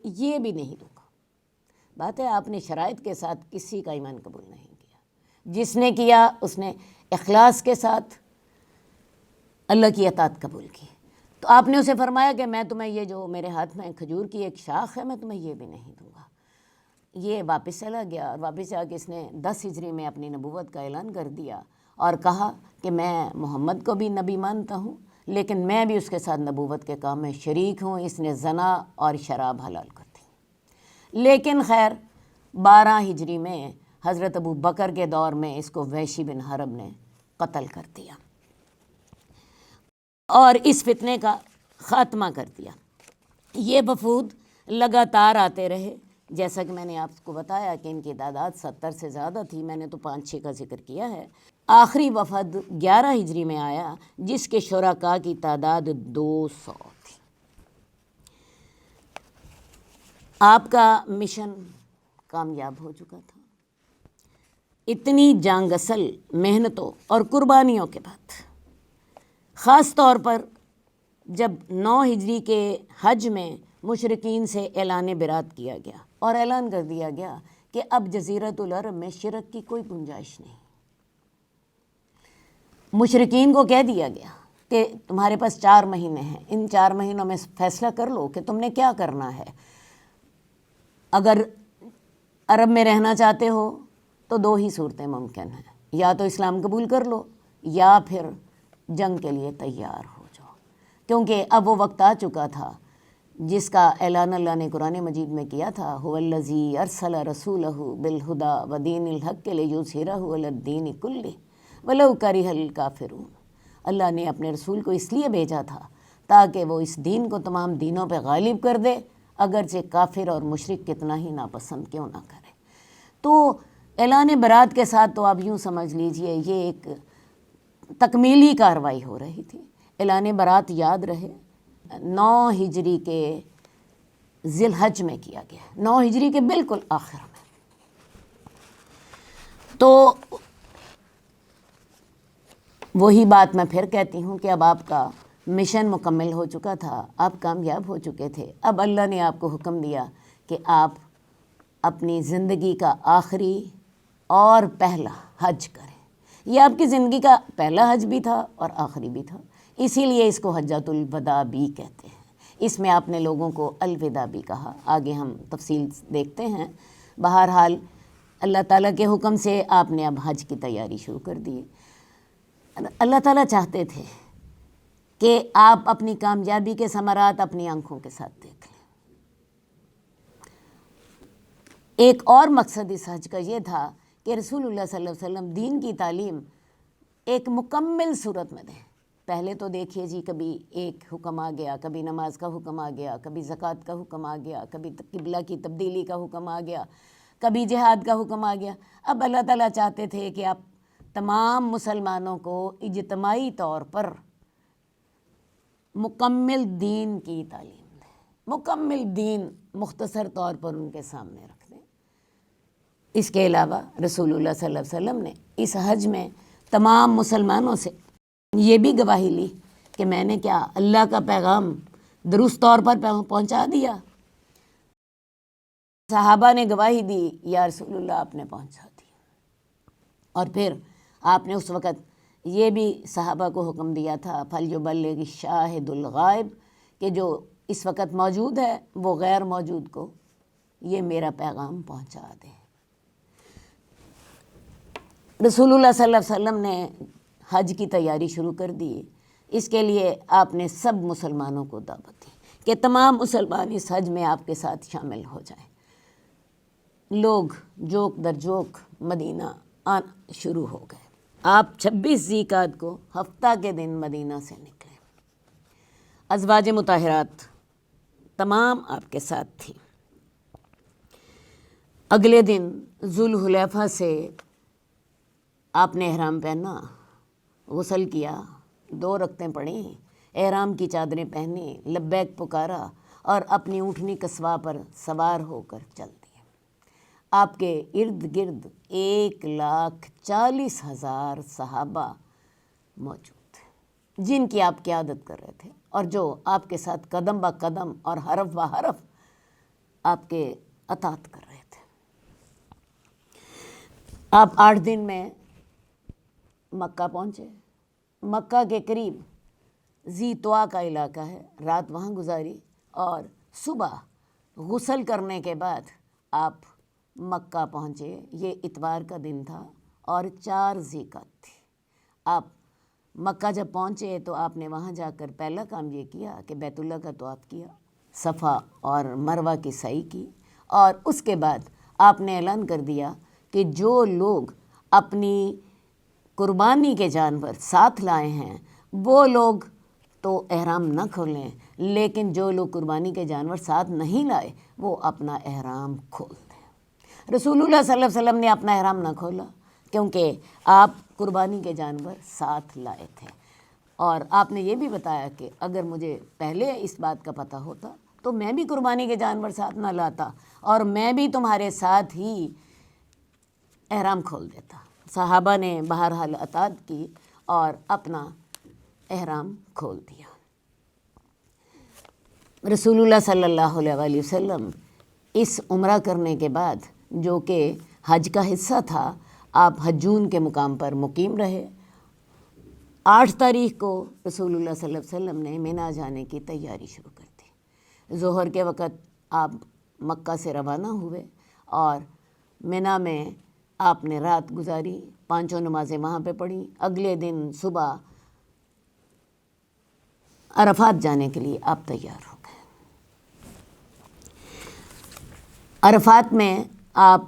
یہ بھی نہیں دوں گا۔ بات ہے آپ نے شرائط کے ساتھ کسی کا ایمان قبول نہیں کیا۔ جس نے کیا اس نے اخلاص کے ساتھ اللہ کی اطاعت قبول کی۔ تو آپ نے اسے فرمایا کہ میں تمہیں یہ جو میرے ہاتھ میں کھجور کی ایک شاخ ہے میں تمہیں یہ بھی نہیں دوں گا۔ یہ واپس چلا گیا، اور واپس آ کے اس نے 10 ہجری میں اپنی نبوت کا اعلان کر دیا اور کہا کہ میں محمد کو بھی نبی مانتا ہوں، لیکن میں بھی اس کے ساتھ نبوت کے کام میں شریک ہوں۔ اس نے زنا اور شراب حلال کر دی۔ لیکن خیر 12 ہجری میں حضرت ابو بکر کے دور میں اس کو وحشی بن حرب نے قتل کر دیا اور اس فتنے کا خاتمہ کر دیا۔ یہ وفود لگاتار آتے رہے، جیسا کہ میں نے آپ کو بتایا کہ ان کی تعداد 70 سے زیادہ تھی، میں نے تو 5-6 کا ذکر کیا ہے۔ آخری وفد 11 ہجری میں آیا جس کے شرکاء کی تعداد 200 تھی۔ آپ کا مشن کامیاب ہو چکا تھا۔ اتنی جان گسل محنتوں اور قربانیوں کے بعد، خاص طور پر جب 9 ہجری کے حج میں مشرکین سے اعلان برات کیا گیا اور اعلان کر دیا گیا کہ اب جزیرۃ العرب میں شرک کی کوئی گنجائش نہیں۔ مشرکین کو کہہ دیا گیا کہ تمہارے پاس 4 مہینے ہیں، ان 4 مہینوں میں فیصلہ کر لو کہ تم نے کیا کرنا ہے۔ اگر عرب میں رہنا چاہتے ہو تو 2 ہی صورتیں ممکن ہیں، یا تو اسلام قبول کر لو یا پھر جنگ کے لیے تیار ہو جاؤ، کیونکہ اب وہ وقت آ چکا تھا جس کا اعلان اللہ نے قرآن مجید میں کیا تھا، هو الذی ارسل رسولہ بالہدی ودین الحق لیظہرہ علی الدین کلہ ولو کرہ الکافرون۔ اللہ نے اپنے رسول کو اس لیے بھیجا تھا تاکہ وہ اس دین کو تمام دینوں پہ غالب کر دے، اگرچہ کافر اور مشرک کتنا ہی ناپسند کیوں نہ کرے۔ تو اعلان برات کے ساتھ تو آپ یوں سمجھ لیجئے یہ ایک تکمیلی کارروائی ہو رہی تھی۔ اعلان برات یاد رہے 9 ہجری کے ذی الحج میں کیا گیا، 9 ہجری کے بالکل آخر میں۔ تو وہی بات میں پھر کہتی ہوں کہ اب آپ کا مشن مکمل ہو چکا تھا، آپ کامیاب ہو چکے تھے۔ اب اللہ نے آپ کو حکم دیا کہ آپ اپنی زندگی کا آخری اور پہلا حج کریں۔ یہ آپ کی زندگی کا پہلا حج بھی تھا اور آخری بھی تھا، اسی لیے اس کو حجۃ الوداع بھی کہتے ہیں۔ اس میں آپ نے لوگوں کو الوداع بھی کہا، آگے ہم تفصیل دیکھتے ہیں۔ بہرحال اللہ تعالیٰ کے حکم سے آپ نے اب حج کی تیاری شروع کر دی۔ اللہ تعالیٰ چاہتے تھے کہ آپ اپنی کامیابی کے ثمرات اپنی آنکھوں کے ساتھ دیکھ لیں۔ ایک اور مقصد اس حج کا یہ تھا کہ رسول اللہ صلی اللہ علیہ وسلم دین کی تعلیم ایک مکمل صورت میں دیں۔ پہلے تو دیکھیے جی، کبھی ایک حکم آ گیا، کبھی نماز کا حکم آ گیا، کبھی زکوٰۃ کا حکم آ گیا، کبھی قبلہ کی تبدیلی کا حکم آ گیا، کبھی جہاد کا حکم آ گیا۔ اب اللہ تعالیٰ چاہتے تھے کہ آپ تمام مسلمانوں کو اجتماعی طور پر مکمل دین کی تعلیم دیں، مکمل دین مختصر طور پر ان کے سامنے رکھ دیں۔ اس کے علاوہ رسول اللہ صلی اللہ علیہ وسلم نے اس حج میں تمام مسلمانوں سے یہ بھی گواہی لی کہ میں نے کیا اللہ کا پیغام درست طور پر پہنچا دیا۔ صحابہ نے گواہی دی، یا رسول اللہ آپ نے پہنچا دیا۔ اور پھر آپ نے اس وقت یہ بھی صحابہ کو حکم دیا تھا، فَلْيُبَلِّغِ الشَّاهِدُ الْغَائِبُ، کہ جو اس وقت موجود ہے وہ غیر موجود کو یہ میرا پیغام پہنچا دے۔ رسول اللہ صلی اللہ علیہ وسلم نے حج کی تیاری شروع کر دی۔ اس کے لیے آپ نے سب مسلمانوں کو دعوت دی کہ تمام مسلمان اس حج میں آپ کے ساتھ شامل ہو جائیں۔ لوگ جوک در جوک مدینہ آنا شروع ہو گئے۔ آپ 26 ذی القعدہ کو ہفتہ کے دن مدینہ سے نکلے۔ ازواج مطہرات تمام آپ کے ساتھ تھیں۔ اگلے دن ذوالحلیفہ سے آپ نے احرام پہنا، غسل کیا، 2 رکعتیں پڑھیں، احرام کی چادریں پہنی، لبیک پکارا اور اپنی اونٹنی قصواء پر سوار ہو کر چل دیے۔ آپ کے ارد گرد 1,40,000 صحابہ موجود تھے جن کی آپ قیادت کر رہے تھے، اور جو آپ کے ساتھ قدم با قدم اور حرف با حرف آپ کے اطاعت کر رہے تھے۔ آپ 8 دن میں مکہ پہنچے۔ مکہ کے قریب ذی طوا کا علاقہ ہے، رات وہاں گزاری، اور صبح غسل کرنے کے بعد آپ مکہ پہنچے۔ یہ اتوار کا دن تھا اور 4 ذی القعدہ تھی۔ آپ مکہ جب پہنچے تو آپ نے وہاں جا کر پہلا کام یہ کیا کہ بیت اللہ کا طواف کیا، صفا اور مروہ کی سعی کی، اور اس کے بعد آپ نے اعلان کر دیا کہ جو لوگ اپنی قربانی کے جانور ساتھ لائے ہیں وہ لوگ تو احرام نہ کھولیں، لیکن جو لوگ قربانی کے جانور ساتھ نہیں لائے وہ اپنا احرام کھول دیں۔ رسول اللہ صلی اللہ علیہ وسلم نے اپنا احرام نہ کھولا کیونکہ آپ قربانی کے جانور ساتھ لائے تھے، اور آپ نے یہ بھی بتایا کہ اگر مجھے پہلے اس بات کا پتہ ہوتا تو میں بھی قربانی کے جانور ساتھ نہ لاتا اور میں بھی تمہارے ساتھ ہی احرام کھول دیتا۔ صحابہ نے بہرحال اطاعت کی اور اپنا احرام کھول دیا۔ رسول اللہ صلی اللہ علیہ وآلہ وسلم اس عمرہ کرنے کے بعد جو کہ حج کا حصہ تھا، آپ حجون کے مقام پر مقیم رہے۔ 8 تاریخ کو رسول اللہ صلی اللہ علیہ وسلم نے مینا جانے کی تیاری شروع کر دی۔ ظہر کے وقت آپ مکہ سے روانہ ہوئے اور مینا میں آپ نے رات گزاری، 5 نمازیں وہاں پہ پڑھیں۔ اگلے دن صبح عرفات جانے کے لیے آپ تیار ہو گئے۔ عرفات میں آپ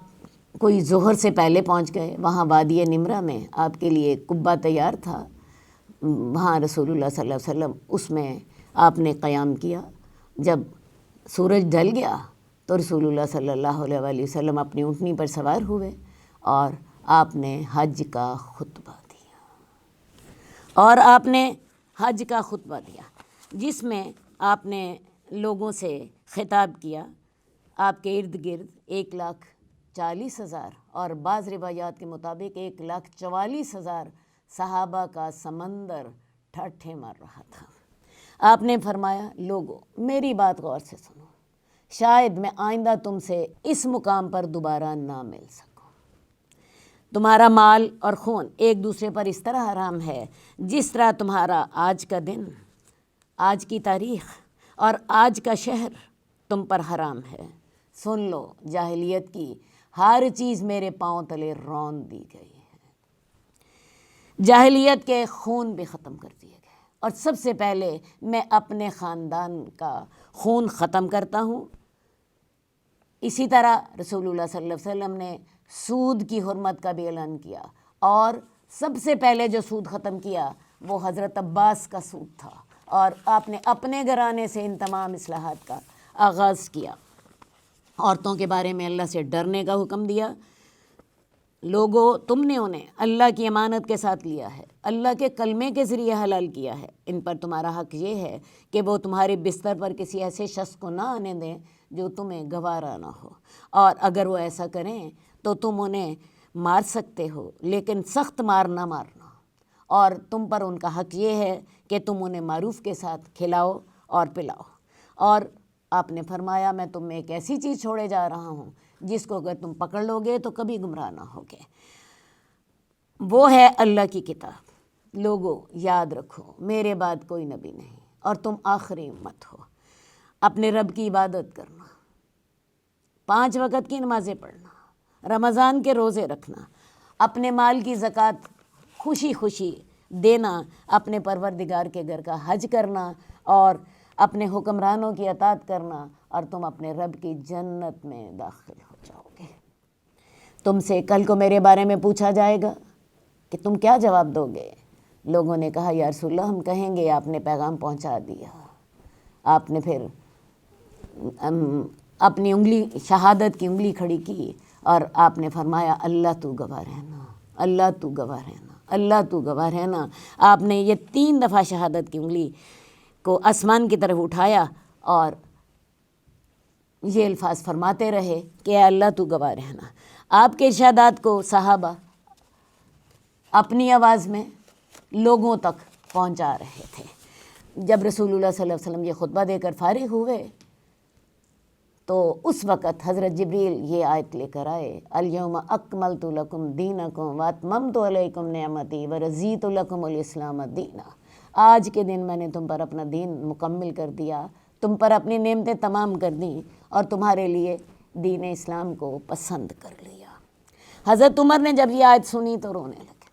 کوئی ظہر سے پہلے پہنچ گئے۔ وہاں وادی نمرہ میں آپ کے لیے قبہ تیار تھا، وہاں رسول اللہ صلی اللہ علیہ وسلم اس میں آپ نے قیام کیا۔ جب سورج ڈھل گیا تو رسول اللہ صلی اللہ علیہ وآلہ وسلم اپنی اونٹنی پر سوار ہوئے اور آپ نے حج کا خطبہ دیا جس میں آپ نے لوگوں سے خطاب کیا۔ آپ کے ارد گرد 1,40,000 اور بعض روایات کے مطابق 1,44,000 صحابہ کا سمندر ٹھٹھے مار رہا تھا۔ آپ نے فرمایا، لوگو میری بات غور سے سنو، شاید میں آئندہ تم سے اس مقام پر دوبارہ نہ مل سکوں۔ تمہارا مال اور خون ایک دوسرے پر اس طرح حرام ہے جس طرح تمہارا آج کا دن، آج کی تاریخ اور آج کا شہر تم پر حرام ہے۔ سن لو، جاہلیت کی ہر چیز میرے پاؤں تلے رون دی گئی ہے۔ جاہلیت کے خون بھی ختم کر دیے گئے اور سب سے پہلے میں اپنے خاندان کا خون ختم کرتا ہوں۔ اسی طرح رسول اللہ صلی اللہ علیہ وسلم نے سود کی حرمت کا بھی اعلان کیا، اور سب سے پہلے جو سود ختم کیا وہ حضرت عباس کا سود تھا، اور آپ نے اپنے گھرانے سے ان تمام اصلاحات کا آغاز کیا۔ عورتوں کے بارے میں اللہ سے ڈرنے کا حکم دیا۔ لوگوں، تم نے انہیں اللہ کی امانت کے ساتھ لیا ہے، اللہ کے کلمے کے ذریعے حلال کیا ہے، ان پر تمہارا حق یہ ہے کہ وہ تمہارے بستر پر کسی ایسے شخص کو نہ آنے دیں جو تمہیں گوارا نہ ہو، اور اگر وہ ایسا کریں تو تم انہیں مار سکتے ہو، لیکن سخت مار نہ مارنا، اور تم پر ان کا حق یہ ہے کہ تم انہیں معروف کے ساتھ کھلاؤ اور پلاؤ۔ اور آپ نے فرمایا، میں تم میں ایک ایسی چیز چھوڑے جا رہا ہوں جس کو اگر تم پکڑ لو گے تو کبھی گمراہ نہ ہوگے، وہ ہے اللہ کی کتاب۔ لوگوں یاد رکھو، میرے بعد کوئی نبی نہیں اور تم آخری امت ہو۔ اپنے رب کی عبادت کرنا، 5 وقت کی نمازیں پڑھنا، رمضان کے روزے رکھنا، اپنے مال کی زکوٰۃ خوشی خوشی دینا، اپنے پروردگار کے گھر کا حج کرنا اور اپنے حکمرانوں کی اطاعت کرنا، اور تم اپنے رب کی جنت میں داخل ہو جاؤ گے۔ تم سے کل کو میرے بارے میں پوچھا جائے گا کہ تم کیا جواب دو گے؟ لوگوں نے کہا، یا رسول اللہ، ہم کہیں گے آپ نے پیغام پہنچا دیا۔ آپ نے پھر اپنی انگلی، شہادت کی انگلی کھڑی کی اور آپ نے فرمایا، اللہ تو گواہ رہنا، اللہ تو گواہ رہنا، اللہ تو گواہ رہنا۔ آپ نے یہ 3 دفعہ شہادت کی انگلی کو آسمان کی طرف اٹھایا اور یہ الفاظ فرماتے رہے کہ اے اللہ تو گواہ رہنا۔ آپ کے ارشادات کو صحابہ اپنی آواز میں لوگوں تک پہنچا رہے تھے۔ جب رسول اللہ صلی اللہ علیہ وسلم یہ خطبہ دے کر فارغ ہوئے تو اس وقت حضرت جبریل یہ آیت لے کر آئے، الیوم اکملت لکم دینکم واتممت علیکم نعمتی ورضیت لکم الاسلام دینا۔ آج کے دن میں نے تم پر اپنا دین مکمل کر دیا، تم پر اپنی نعمتیں تمام کر دیں اور تمہارے لیے دین اسلام کو پسند کر لیا۔ حضرت عمر نے جب یہ آیت سنی تو رونے لگے،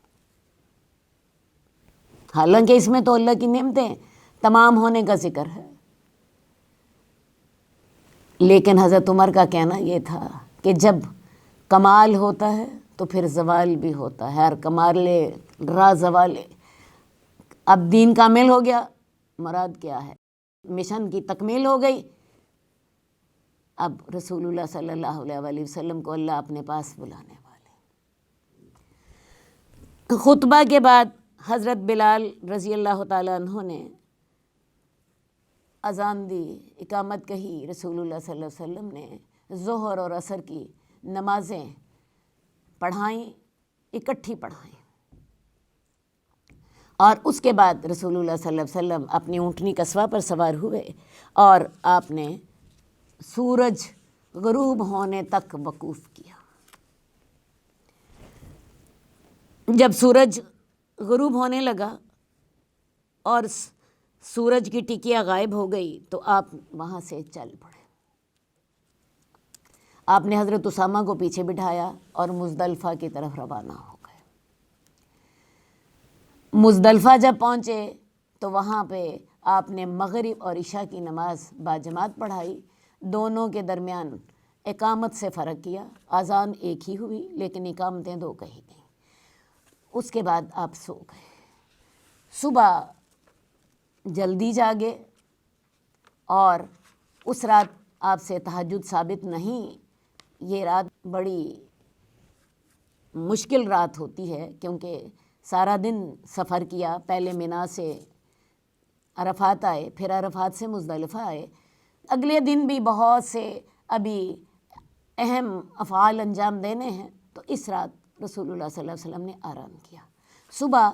حالانکہ اس میں تو اللہ کی نعمتیں تمام ہونے کا ذکر ہے، لیکن حضرت عمر کا کہنا یہ تھا کہ جب کمال ہوتا ہے تو پھر زوال بھی ہوتا ہے، اور کمال را زوالے۔ اب دین کامل ہو گیا، مراد کیا ہے؟ مشن کی تکمیل ہو گئی۔ اب رسول اللہ صلی اللہ علیہ وآلہ وسلم کو اللہ اپنے پاس بلانے والے۔ خطبہ کے بعد حضرت بلال رضی اللہ تعالیٰ عنہ نے اذان دی، اقامت کہی۔ رسول اللہ صلی اللہ علیہ وسلم نے ظہر اور عصر کی نمازیں پڑھائیں، اکٹھی پڑھائیں، اور اس کے بعد رسول اللہ صلی اللہ علیہ وسلم اپنی اونٹنی قصوہ پر سوار ہوئے اور آپ نے سورج غروب ہونے تک وقوف کیا۔ جب سورج غروب ہونے لگا اور سورج کی ٹکیا غائب ہو گئی تو آپ وہاں سے چل پڑے۔ آپ نے حضرت اسامہ کو پیچھے بٹھایا اور مزدلفہ کی طرف روانہ ہو گئے۔ مزدلفہ جب پہنچے تو وہاں پہ آپ نے مغرب اور عشاء کی نماز باجماعت پڑھائی، دونوں کے درمیان اقامت سے فرق کیا، اذان ایک ہی ہوئی لیکن اقامتیں دو کہی گئیں۔ اس کے بعد آپ سو گئے۔ صبح جلدی جاگے اور اس رات آپ سے تہجد ثابت نہیں۔ یہ رات بڑی مشکل رات ہوتی ہے کیونکہ سارا دن سفر کیا، پہلے منا سے عرفات آئے، پھر عرفات سے مزدلفہ آئے، اگلے دن بھی بہت سے ابھی اہم افعال انجام دینے ہیں، تو اس رات رسول اللہ صلی اللہ علیہ وسلم نے آرام کیا۔ صبح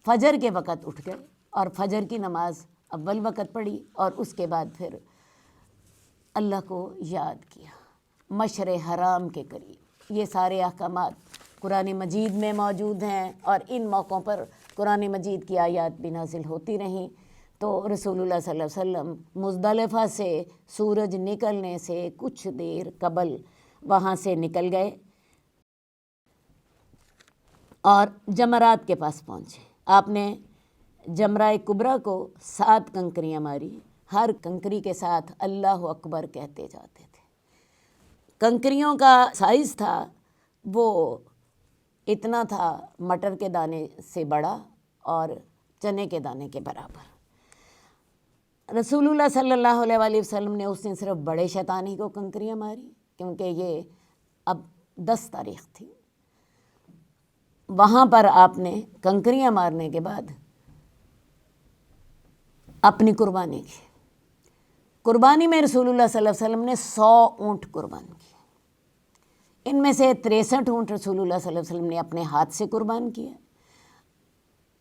فجر کے وقت اٹھ گئے اور فجر کی نماز اول وقت پڑھی اور اس کے بعد پھر اللہ کو یاد کیا مشرق حرام کے قریب۔ یہ سارے احکامات قرآن مجید میں موجود ہیں اور ان موقعوں پر قرآن مجید کی آیات بھی نازل ہوتی رہیں۔ تو رسول اللہ صلی اللہ علیہ وسلم مزدلفہ سے سورج نکلنے سے کچھ دیر قبل وہاں سے نکل گئے اور جمرات کے پاس پہنچے۔ آپ نے جمرہ کبریٰ کو 7 کنکریاں ماری، ہر کنکری کے ساتھ اللہ اکبر کہتے جاتے تھے۔ کنکریوں کا سائز تھا وہ اتنا تھا مٹر کے دانے سے بڑا اور چنے کے دانے کے برابر۔ رسول اللہ صلی اللہ علیہ وسلم نے اس دن صرف بڑے شیطان ہی کو کنکریاں ماری کیونکہ یہ اب 10 تاریخ تھی۔ وہاں پر آپ نے کنکریاں مارنے کے بعد اپنی قربانی کی۔ قربانی میں رسول اللہ صلی اللہ علیہ وسلم نے 100 اونٹ قربان کیے۔ ان میں سے 63 اونٹ رسول اللہ صلی اللہ علیہ وسلم نے اپنے ہاتھ سے قربان کیے،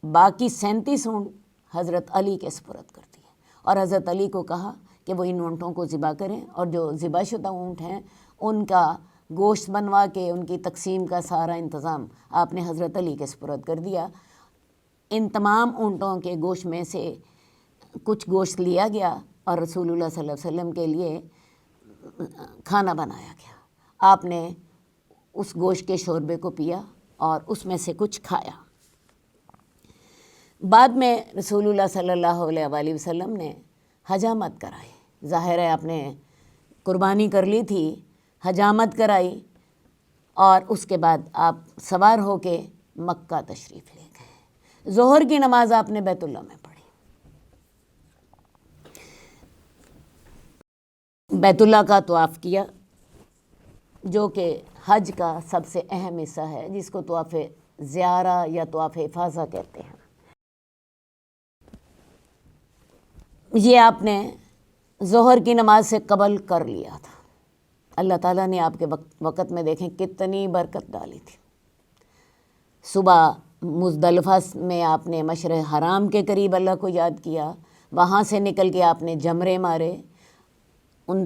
باقی 37 اونٹ حضرت علی کے سپرد کر دیے اور حضرت علی کو کہا کہ وہ ان اونٹوں کو ذبح کریں، اور جو ذبح شدہ اونٹ ہیں ان کا گوشت بنوا کے ان کی تقسیم کا سارا انتظام آپ نے حضرت علی کے سپرد کر دیا۔ ان تمام اونٹوں کے گوشت میں سے کچھ گوشت لیا گیا اور رسول اللہ صلی اللہ علیہ وسلم کے لیے کھانا بنایا گیا۔ آپ نے اس گوشت کے شوربے کو پیا اور اس میں سے کچھ کھایا۔ بعد میں رسول اللہ صلی اللہ علیہ وسلم نے حجامت کرائی۔ ظاہر ہے آپ نے قربانی کر لی تھی، حجامت کرائی اور اس کے بعد آپ سوار ہو کے مکہ تشریف لے گئے۔ ظہر کی نماز آپ نے بیت اللہ میں پڑھی۔ بیت اللہ کا طواف کیا جو کہ حج کا سب سے اہم حصہ ہے، جس کو طواف زیارہ یا طواف افاضہ کہتے ہیں۔ یہ آپ نے ظہر کی نماز سے قبل کر لیا تھا۔ اللہ تعالیٰ نے آپ کے وقت میں دیکھیں کتنی برکت ڈالی تھی۔ صبح مزدلفہ میں آپ نے مشرق حرام کے قریب اللہ کو یاد کیا، وہاں سے نکل کے آپ نے جمرے مارے، ان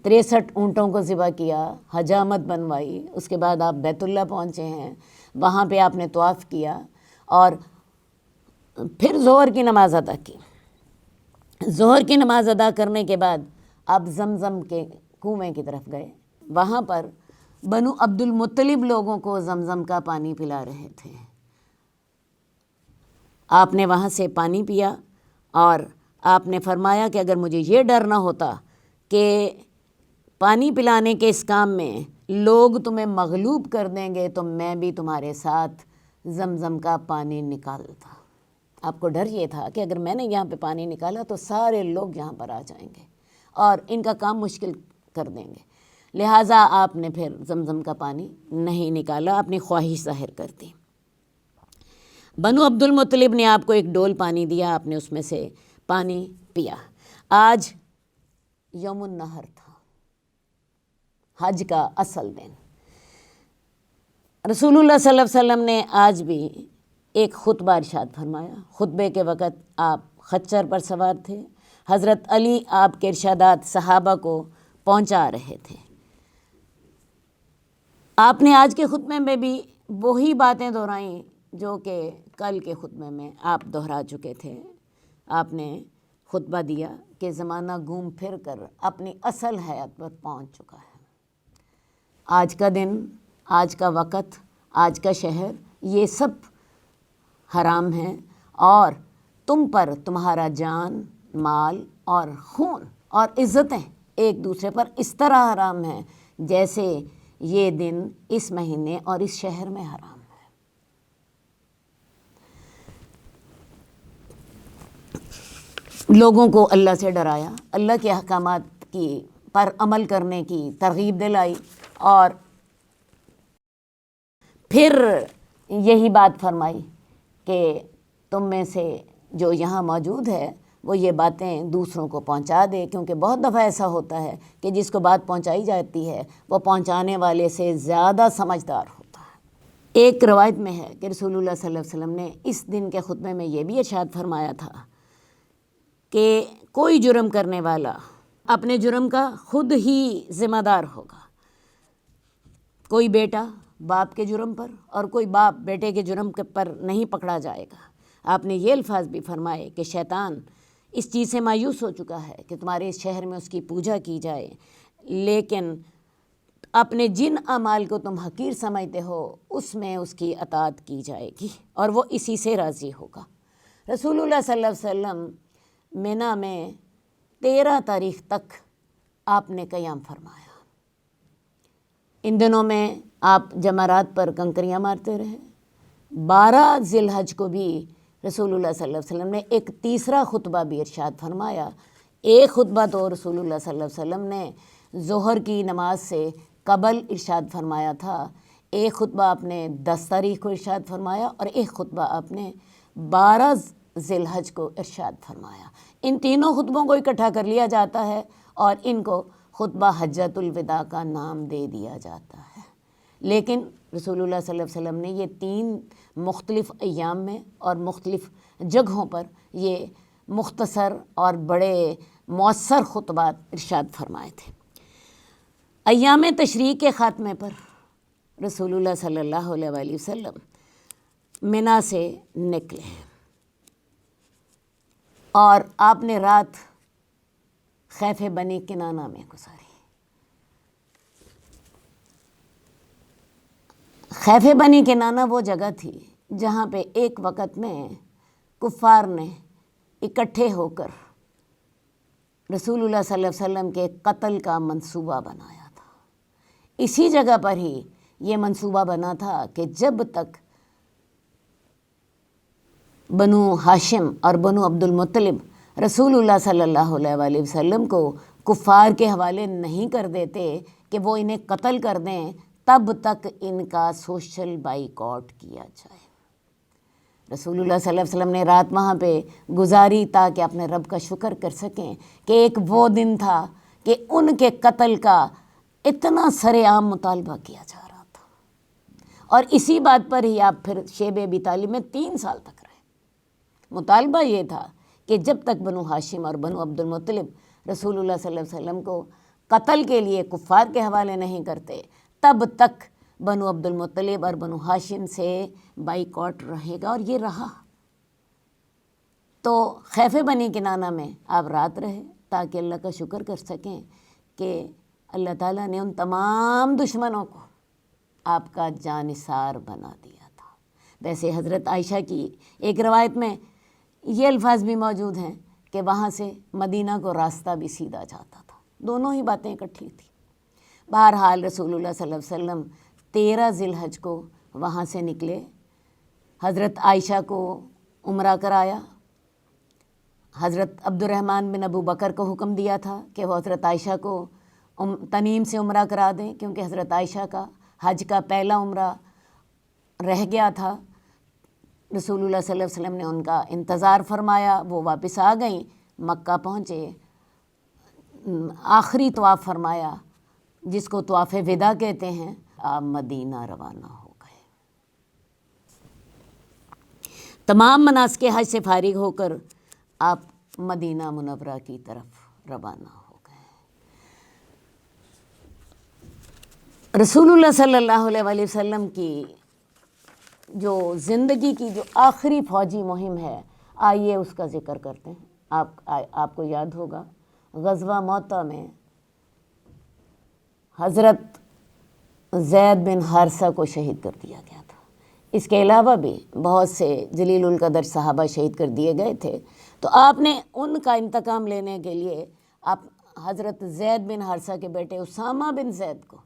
63 اونٹوں کو ذبح کیا، حجامت بنوائی، اس کے بعد آپ بیت اللہ پہنچے ہیں، وہاں پہ آپ نے طواف کیا اور پھر ظہر کی نماز ادا کی۔ ظہر کی نماز ادا کرنے کے بعد آپ زمزم کے کنویں کی طرف گئے۔ وہاں پر بنو عبد المطلب لوگوں کو زمزم کا پانی پلا رہے تھے۔ آپ نے وہاں سے پانی پیا اور آپ نے فرمایا کہ اگر مجھے یہ ڈر نہ ہوتا کہ پانی پلانے کے اس کام میں لوگ تمہیں مغلوب کر دیں گے تو میں بھی تمہارے ساتھ زمزم کا پانی نکالتا۔ آپ کو ڈر یہ تھا کہ اگر میں نے یہاں پہ پانی نکالا تو سارے لوگ یہاں پر آ جائیں گے اور ان کا کام مشکل کر دیں گے، لہٰذا آپ نے پھر زمزم کا پانی نہیں نکالا، اپنی خواہش ظاہر کر دی۔ بنو عبد المطلب نے آپ کو ایک ڈول پانی دیا، آپ نے اس میں سے پانی پیا۔ آج یوم النحر تھا، حج کا اصل دن۔ رسول اللہ صلی اللہ علیہ وسلم نے آج بھی ایک خطبہ ارشاد فرمایا۔ خطبے کے وقت آپ خچر پر سوار تھے، حضرت علی آپ کے ارشادات صحابہ کو پہنچا رہے تھے۔ آپ نے آج کے خطبے میں بھی وہی باتیں دہرائیں جو کہ کل کے خطبے میں آپ دہرا چکے تھے۔ آپ نے خطبہ دیا کہ زمانہ گھوم پھر کر اپنی اصل حیات پر پہنچ چکا ہے۔ آج کا دن، آج کا وقت، آج کا شہر، یہ سب حرام ہیں، اور تم پر تمہارا جان، مال اور خون اور عزتیں ایک دوسرے پر اس طرح حرام ہیں جیسے یہ دن اس مہینے اور اس شہر میں حرام ہے۔ لوگوں کو اللہ سے ڈرایا، اللہ کے احکامات کی پر عمل کرنے کی ترغیب دلائی، اور پھر یہی بات فرمائی کہ تم میں سے جو یہاں موجود ہے وہ یہ باتیں دوسروں کو پہنچا دے، کیونکہ بہت دفعہ ایسا ہوتا ہے کہ جس کو بات پہنچائی جاتی ہے وہ پہنچانے والے سے زیادہ سمجھدار ہوتا ہے۔ ایک روایت میں ہے کہ رسول اللہ صلی اللہ علیہ وسلم نے اس دن کے خطبے میں یہ بھی ارشاد فرمایا تھا کہ کوئی جرم کرنے والا اپنے جرم کا خود ہی ذمہ دار ہوگا۔ کوئی بیٹا باپ کے جرم پر اور کوئی باپ بیٹے کے جرم پر نہیں پکڑا جائے گا۔ آپ نے یہ الفاظ بھی فرمائے کہ شیطان اس چیز سے مایوس ہو چکا ہے کہ تمہارے اس شہر میں اس کی پوجا کی جائے، لیکن اپنے جن اعمال کو تم حقیر سمجھتے ہو اس میں اس کی اطاعت کی جائے گی اور وہ اسی سے راضی ہوگا۔ رسول اللہ صلی اللہ علیہ وسلم منی میں 13 تاریخ تک آپ نے قیام فرمایا۔ ان دنوں میں آپ جمرات پر کنکریاں مارتے رہے۔ 12 ذی الحج کو بھی رسول اللہ صلی اللہ علیہ وسلم نے ایک تیسرا خطبہ بھی ارشاد فرمایا۔ ایک خطبہ تو رسول اللہ صلی اللہ علیہ وسلم نے ظہر کی نماز سے قبل ارشاد فرمایا تھا، ایک خطبہ آپ نے 10 تاریخ کو ارشاد فرمایا، اور ایک خطبہ آپ نے 12 ذی الحج کو ارشاد فرمایا۔ ان تینوں خطبوں کو اکٹھا کر لیا جاتا ہے اور ان کو خطبہ حجۃ الوداع کا نام دے دیا جاتا ہے۔ لیکن رسول اللہ صلی اللہ علیہ وسلم نے یہ 3 مختلف ایام میں اور مختلف جگہوں پر یہ مختصر اور بڑے مؤثر خطبات ارشاد فرمائے تھے۔ ایام تشریق کے خاتمے پر رسول اللہ صلی اللہ علیہ وآلہ وسلم منی سے نکلے اور آپ نے رات خیف بنی کنانہ میں گزاری۔ خیف بنی کنانہ وہ جگہ تھی جہاں پہ ایک وقت میں کفار نے اکٹھے ہو کر رسول اللہ صلی اللہ علیہ وسلم کے قتل کا منصوبہ بنایا تھا۔ اسی جگہ پر ہی یہ منصوبہ بنا تھا کہ جب تک بنو ہاشم اور بنو عبد المطلب رسول اللہ صلی اللہ علیہ وآلہ وسلم کو کفار کے حوالے نہیں کر دیتے کہ وہ انہیں قتل کر دیں، تب تک ان کا سوشل بائیکاٹ کیا جائے۔ رسول اللہ صلی اللہ علیہ وسلم نے رات وہاں پہ گزاری تاکہ اپنے رب کا شکر کر سکیں کہ ایک وہ دن تھا کہ ان کے قتل کا اتنا سر عام مطالبہ کیا جا رہا تھا، اور اسی بات پر ہی آپ پھر شیب ابی طالب میں 3 سال تک رہے۔ مطالبہ یہ تھا کہ جب تک بنو ہاشم اور بنو عبد المطلب رسول اللہ صلی اللہ علیہ وسلم کو قتل کے لیے کفار کے حوالے نہیں کرتے، تب تک بنو عبد المطلب اور بنو ہاشم سے بائیکاٹ رہے گا، اور یہ رہا۔ تو خیف بنی کنانہ میں آپ رات رہے تاکہ اللہ کا شکر کر سکیں کہ اللہ تعالیٰ نے ان تمام دشمنوں کو آپ کا جانثار بنا دیا تھا۔ ویسے حضرت عائشہ کی ایک روایت میں یہ الفاظ بھی موجود ہیں کہ وہاں سے مدینہ کو راستہ بھی سیدھا جاتا تھا۔ دونوں ہی باتیں اکٹھی تھیں۔ بہرحال رسول اللہ صلی اللہ علیہ وسلم 13 ذی الحج کو وہاں سے نکلے۔ حضرت عائشہ کو عمرہ کرایا۔ حضرت عبد الرحمن بن ابو بکر کو حکم دیا تھا کہ وہ حضرت عائشہ کو تنعیم سے عمرہ کرا دیں، کیونکہ حضرت عائشہ کا حج کا پہلا عمرہ رہ گیا تھا۔ رسول اللہ صلی اللہ علیہ وسلم نے ان کا انتظار فرمایا، وہ واپس آ گئیں، مکہ پہنچے، آخری طواف فرمایا جس کو طواف وداع کہتے ہیں، آپ مدینہ روانہ ہو گئے۔ تمام مناسک حج سے فارغ ہو کر آپ مدینہ منورہ کی طرف روانہ ہو گئے۔ رسول اللہ صلی اللہ علیہ وآلہ وسلم کی جو زندگی کی جو آخری فوجی مہم ہے، آئیے اس کا ذکر کرتے ہیں۔ آپ کو یاد ہوگا غزوہ موطا میں حضرت زید بن حارثہ کو شہید کر دیا گیا تھا۔ اس کے علاوہ بھی بہت سے جلیل القدر صحابہ شہید کر دیے گئے تھے، تو آپ نے ان کا انتقام لینے کے لیے آپ حضرت زید بن حارثہ کے بیٹے اسامہ بن زید کو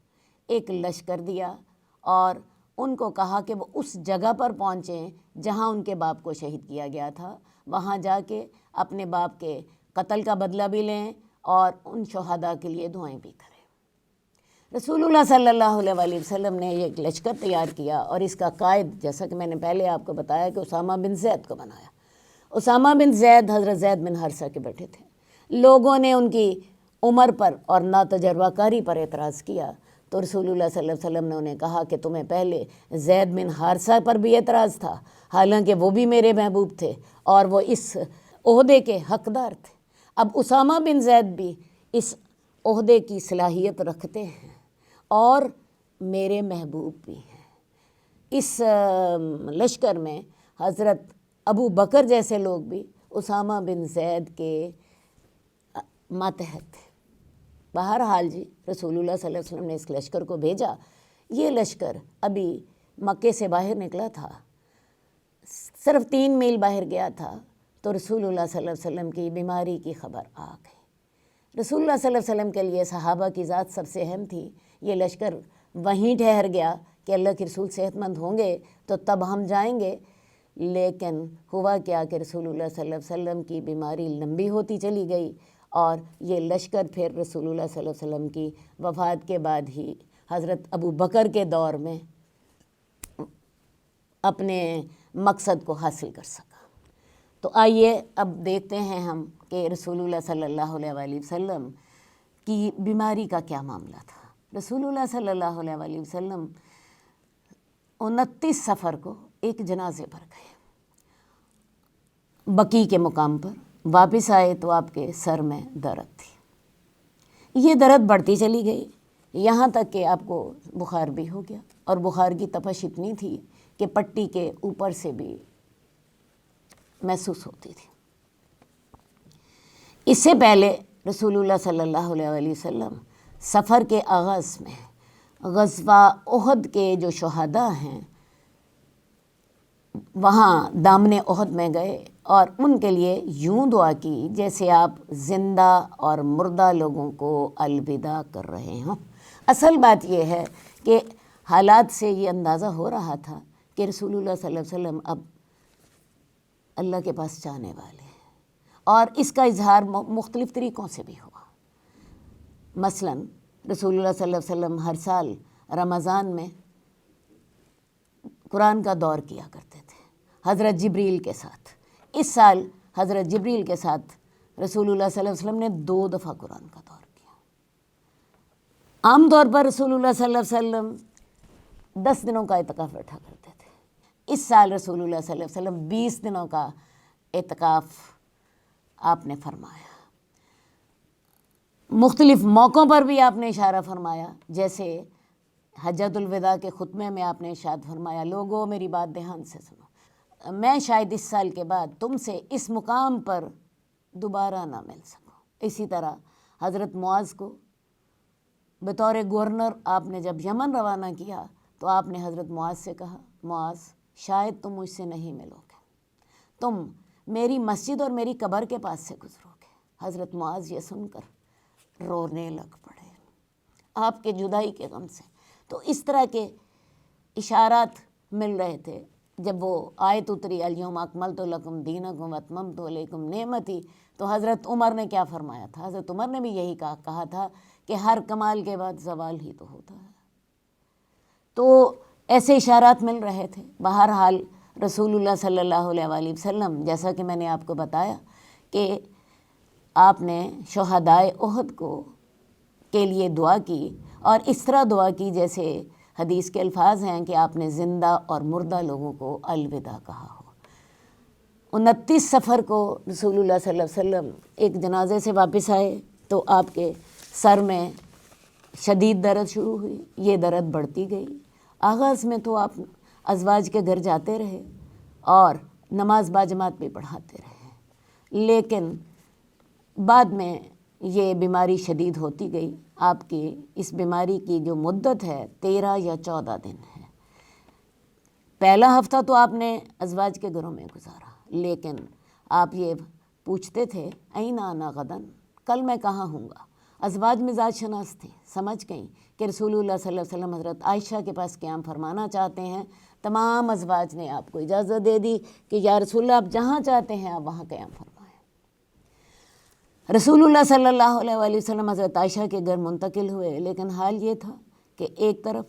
ایک لشکر دیا اور ان کو کہا کہ وہ اس جگہ پر پہنچیں جہاں ان کے باپ کو شہید کیا گیا تھا، وہاں جا کے اپنے باپ کے قتل کا بدلہ بھی لیں اور ان شہداء کے لیے دعائیں بھی کریں۔ رسول اللہ صلی اللہ علیہ وآلہ وسلم نے ایک لشکر تیار کیا اور اس کا قائد، جیسا کہ میں نے پہلے آپ کو بتایا، کہ اسامہ بن زید کو بنایا۔ اسامہ بن زید حضرت زید بن حارثہ کے بیٹے تھے۔ لوگوں نے ان کی عمر پر اور ناتجربہ کاری پر اعتراض کیا، تو رسول اللہ صلی اللہ علیہ وسلم نے انہیں کہا کہ تمہیں پہلے زید بن حارثہ پر بھی اعتراض تھا، حالانکہ وہ بھی میرے محبوب تھے اور وہ اس عہدے کے حقدار تھے، اب اسامہ بن زید بھی اس عہدے کی صلاحیت رکھتے ہیں اور میرے محبوب بھی ہیں۔ اس لشکر میں حضرت ابو بکر جیسے لوگ بھی اسامہ بن زید کے ماتحت تھے۔ بہرحال جی رسول اللہ صلی اللہ علیہ وسلم نے اس لشکر کو بھیجا۔ یہ لشکر ابھی مکے سے باہر نکلا تھا، صرف 3 میل باہر گیا تھا، تو رسول اللہ صلی اللہ علیہ وسلم کی بیماری کی خبر آ گئی۔ رسول اللہ صلی اللہ علیہ وسلم کے لیے صحابہ کی ذات سب سے اہم تھی۔ یہ لشکر وہیں ٹھہر گیا کہ اللہ کے رسول صحت مند ہوں گے تو تب ہم جائیں گے، لیکن ہوا کیا کہ رسول اللہ صلی اللہ علیہ وسلم کی بیماری لمبی ہوتی چلی گئی اور یہ لشکر پھر رسول اللہ صلی اللہ علیہ وسلم کی وفات کے بعد ہی حضرت ابو بکر کے دور میں اپنے مقصد کو حاصل کر سکا۔ تو آئیے اب دیکھتے ہیں ہم کہ رسول اللہ صلی اللہ علیہ وآلہ وسلم کی بیماری کا کیا معاملہ تھا۔ رسول اللہ صلی اللہ علیہ وآلہ وسلم 29 صفر کو ایک جنازے پر گئے، بقیع کے مقام پر واپس آئے تو آپ کے سر میں درد تھی۔ یہ درد بڑھتی چلی گئی یہاں تک کہ آپ کو بخار بھی ہو گیا، اور بخار کی تپش اتنی تھی کہ پٹی کے اوپر سے بھی محسوس ہوتی تھی۔ اس سے پہلے رسول اللہ صلی اللہ علیہ وآلہ وسلم سفر کے آغاز میں غزوہ احد کے جو شہداء ہیں وہاں دامن احد میں گئے اور ان کے لیے یوں دعا کی جیسے آپ زندہ اور مردہ لوگوں کو الوداع کر رہے ہوں۔ اصل بات یہ ہے کہ حالات سے یہ اندازہ ہو رہا تھا کہ رسول اللہ صلی اللہ علیہ وسلم اب اللہ کے پاس جانے والے ہیں، اور اس کا اظہار مختلف طریقوں سے بھی ہوا۔ مثلا رسول اللہ صلی اللہ علیہ وسلم ہر سال رمضان میں قرآن کا دور کیا کرتے تھے حضرت جبریل کے ساتھ۔ اس سال حضرت جبریل کے ساتھ رسول اللہ صلی اللہ علیہ وسلم نے 2 دفعہ قرآن کا دور کیا۔ عام طور پر رسول اللہ صلی اللہ علیہ وسلم 10 دنوں کا اعتکاف رکھا کرتے تھے۔ اس سال رسول اللہ صلی اللہ علیہ وسلم 20 دنوں کا اعتکاف آپ نے فرمایا۔ مختلف موقعوں پر بھی آپ نے اشارہ فرمایا، جیسے حجۃ الوداع کے خطبے میں آپ نے ارشاد فرمایا، لوگوں میری بات دھیان سے سنو، میں شاید اس سال کے بعد تم سے اس مقام پر دوبارہ نہ مل سکوں۔ اسی طرح حضرت معاذ کو بطور گورنر آپ نے جب یمن روانہ کیا تو آپ نے حضرت معاذ سے کہا، معاذ شاید تم مجھ سے نہیں ملو گے، تم میری مسجد اور میری قبر کے پاس سے گزرو گے۔ حضرت معاذ یہ سن کر رونے لگ پڑے آپ کے جدائی کے غم سے۔ تو اس طرح کے اشارات مل رہے تھے۔ جب وہ آیت اتری الیوم اکملت لکم دینکم واتممت علیکم نعمتی، تو حضرت عمر نے کیا فرمایا تھا؟ حضرت عمر نے بھی یہی کہا تھا کہ ہر کمال کے بعد زوال ہی تو ہوتا ہے۔ تو ایسے اشارات مل رہے تھے۔ بہرحال رسول اللہ صلی اللہ علیہ وآلہ وسلم، جیسا کہ میں نے آپ کو بتایا کہ آپ نے شہدائے احد کے لیے دعا کی، اور اس طرح دعا کی جیسے حدیث کے الفاظ ہیں کہ آپ نے زندہ اور مردہ لوگوں کو الوداع کہا ہو۔ 29 سفر کو رسول اللہ صلی اللہ علیہ وسلم ایک جنازے سے واپس آئے تو آپ کے سر میں شدید درد شروع ہوئی، یہ درد بڑھتی گئی۔ آغاز میں تو آپ ازواج کے گھر جاتے رہے اور نماز باجماعت بھی پڑھاتے رہے، لیکن بعد میں یہ بیماری شدید ہوتی گئی۔ آپ کی اس بیماری کی جو مدت ہے 13 یا 14 دن ہے۔ پہلا ہفتہ تو آپ نے ازواج کے گھروں میں گزارا، لیکن آپ یہ پوچھتے تھے این انا غدن، کل میں کہاں ہوں گا۔ ازواج مزاج شناس تھے، سمجھ گئیں کہ رسول اللہ صلی اللہ علیہ وسلم حضرت عائشہ کے پاس قیام فرمانا چاہتے ہیں۔ تمام ازواج نے آپ کو اجازت دے دی کہ یا رسول اللہ آپ جہاں چاہتے ہیں آپ وہاں قیام فرمائیں۔ رسول اللہ صلی اللہ علیہ وآلہ وسلم حضرت عائشہ کے گھر منتقل ہوئے، لیکن حال یہ تھا کہ ایک طرف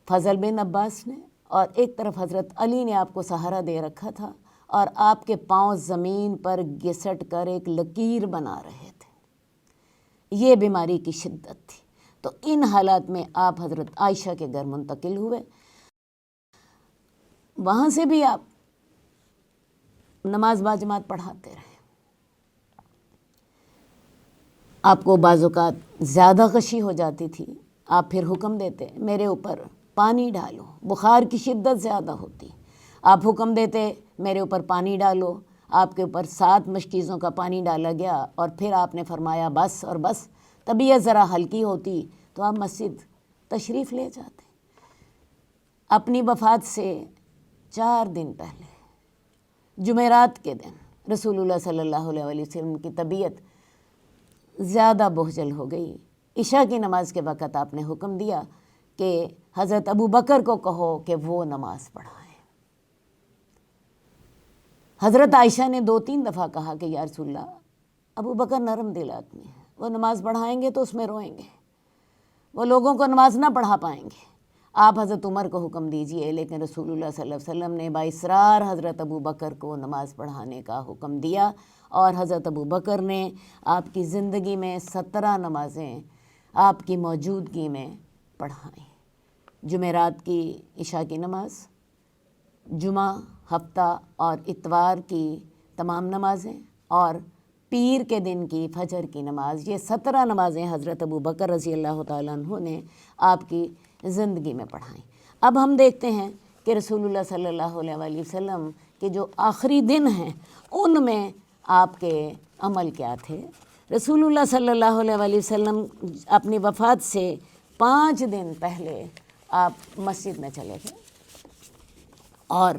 فضل بن عباس نے اور ایک طرف حضرت علی نے آپ کو سہارا دے رکھا تھا، اور آپ کے پاؤں زمین پر گھسٹ کر ایک لکیر بنا رہے تھے۔ یہ بیماری کی شدت تھی۔ تو ان حالات میں آپ حضرت عائشہ کے گھر منتقل ہوئے۔ وہاں سے بھی آپ نماز باجماعت پڑھاتے رہے۔ آپ کو بعض اوقات زیادہ غشی ہو جاتی تھی، آپ پھر حکم دیتے میرے اوپر پانی ڈالو، بخار کی شدت زیادہ ہوتی، آپ حکم دیتے میرے اوپر پانی ڈالو، آپ کے اوپر 7 مشکیزوں کا پانی ڈالا گیا، اور پھر آپ نے فرمایا بس اور بس۔ طبیعت ذرا ہلکی ہوتی تو آپ مسجد تشریف لے جاتے۔ اپنی وفات سے 4 دن پہلے جمعرات کے دن رسول اللہ صلی اللہ علیہ وآلہ وسلم کی طبیعت زیادہ بوجھل ہو گئی۔ عشاء کی نماز کے وقت آپ نے حکم دیا کہ حضرت ابو بکر کو کہو کہ وہ نماز پڑھائیں۔ حضرت عائشہ نے 2-3 دفعہ کہا کہ یا رسول اللہ ابو بکر نرم دل آدمی ہے، وہ نماز پڑھائیں گے تو اس میں روئیں گے، وہ لوگوں کو نماز نہ پڑھا پائیں گے، آپ حضرت عمر کو حکم دیجئے۔ لیکن رسول اللہ صلی اللہ علیہ وسلم نے باصرار حضرت ابو بکر کو نماز پڑھانے کا حکم دیا، اور حضرت ابو بکر نے آپ کی زندگی میں 17 نمازیں آپ کی موجودگی میں پڑھائیں۔ جمعرات کی عشاء کی نماز، جمعہ، ہفتہ اور اتوار کی تمام نمازیں، اور پیر کے دن کی فجر کی نماز، یہ 17 نمازیں حضرت ابو بکر رضی اللہ تعالیٰ عنہ نے آپ کی زندگی میں پڑھائیں۔ اب ہم دیکھتے ہیں کہ رسول اللہ صلی اللہ علیہ وآلہ وسلم کے جو آخری دن ہیں ان میں آپ کے عمل کیا تھے۔ رسول اللہ صلی اللہ علیہ وآلہ وسلم اپنی وفات سے 5 دن پہلے آپ مسجد میں چلے گئے، اور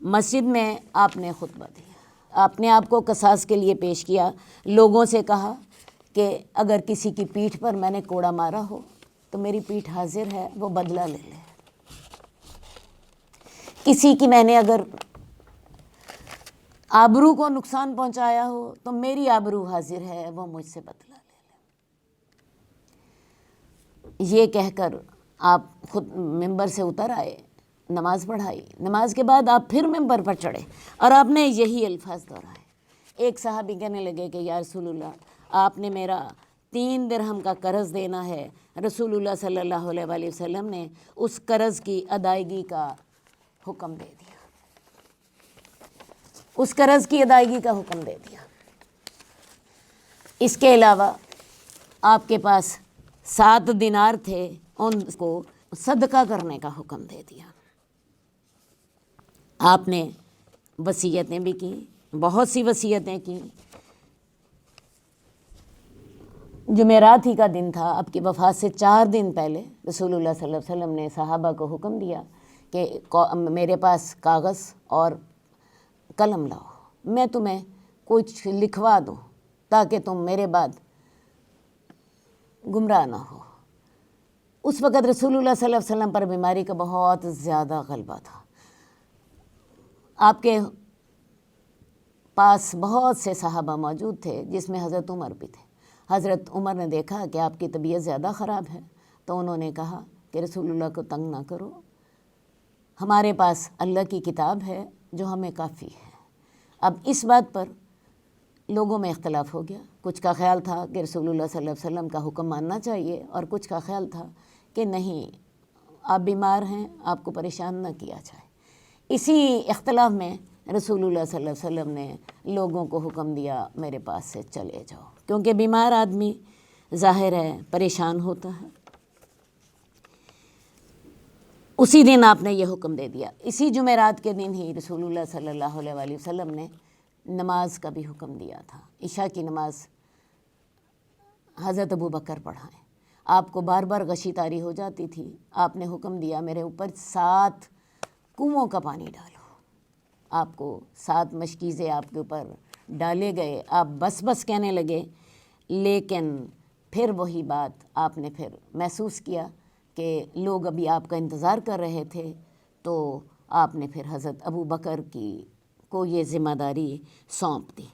مسجد میں آپ نے خطبہ دیا، آپ نے آپ کو قصاص کے لیے پیش کیا۔ لوگوں سے کہا کہ اگر کسی کی پیٹھ پر میں نے کوڑا مارا ہو تو میری پیٹھ حاضر ہے، وہ بدلہ لے لے۔ کسی کی میں نے اگر آبرو کو نقصان پہنچایا ہو تو میری آبرو حاضر ہے، وہ مجھ سے بدلہ لے لے۔ یہ کہہ کر آپ خود ممبر سے اتر آئے، نماز پڑھائی۔ نماز کے بعد آپ پھر ممبر پر چڑھے اور آپ نے یہی الفاظ دہرائے۔ ایک صحابی کہنے لگے کہ یا رسول اللہ آپ نے میرا 3 درہم کا قرض دینا ہے۔ رسول اللہ صلی اللہ علیہ وآلہ وسلم نے اس قرض کی ادائیگی کا حکم دے دیا، اس قرض کی ادائیگی کا حکم دے دیا۔ اس کے علاوہ آپ کے پاس 7 دینار تھے، ان کو صدقہ کرنے کا حکم دے دیا۔ آپ نے وصیتیں بھی کی، بہت سی وصیتیں کی۔ جمعرات ہی کا دن تھا، آپ کی وفات سے 4 دن پہلے رسول اللہ صلی اللہ علیہ وسلم نے صحابہ کو حکم دیا کہ میرے پاس کاغذ اور قلم لاؤ، میں تمہیں کچھ لکھوا دوں تاکہ تم میرے بعد گمراہ نہ ہو۔ اس وقت رسول اللہ صلی اللہ علیہ وسلم پر بیماری کا بہت زیادہ غلبہ تھا۔ آپ کے پاس بہت سے صحابہ موجود تھے، جس میں حضرت عمر بھی تھے۔ حضرت عمر نے دیکھا کہ آپ کی طبیعت زیادہ خراب ہے، تو انہوں نے کہا کہ رسول اللہ کو تنگ نہ کرو، ہمارے پاس اللہ کی کتاب ہے جو ہمیں کافی ہے۔ اب اس بات پر لوگوں میں اختلاف ہو گیا۔ کچھ کا خیال تھا کہ رسول اللہ صلی اللہ علیہ وسلم کا حکم ماننا چاہیے، اور کچھ کا خیال تھا کہ نہیں، آپ بیمار ہیں، آپ کو پریشان نہ کیا جائے۔ اسی اختلاف میں رسول اللہ صلی اللہ علیہ وسلم نے لوگوں کو حکم دیا میرے پاس سے چلے جاؤ، کیونکہ بیمار آدمی ظاہر ہے پریشان ہوتا ہے۔ اسی دن آپ نے یہ حکم دے دیا۔ اسی جمعرات کے دن ہی رسول اللہ صلی اللہ علیہ وآلہ وسلم نے نماز کا بھی حکم دیا تھا، عشاء کی نماز حضرت ابو بکر پڑھائیں۔ آپ کو بار بار غشی طاری ہو جاتی تھی، آپ نے حکم دیا میرے اوپر 7 کنووں کا پانی ڈالو۔ آپ کو 7 مشکیزیں آپ کے اوپر ڈالے گئے، آپ بس بس کہنے لگے، لیکن پھر وہی بات آپ نے پھر محسوس کیا کہ لوگ ابھی آپ کا انتظار کر رہے تھے، تو آپ نے پھر حضرت ابو بکر کو یہ ذمہ داری سونپ دی۔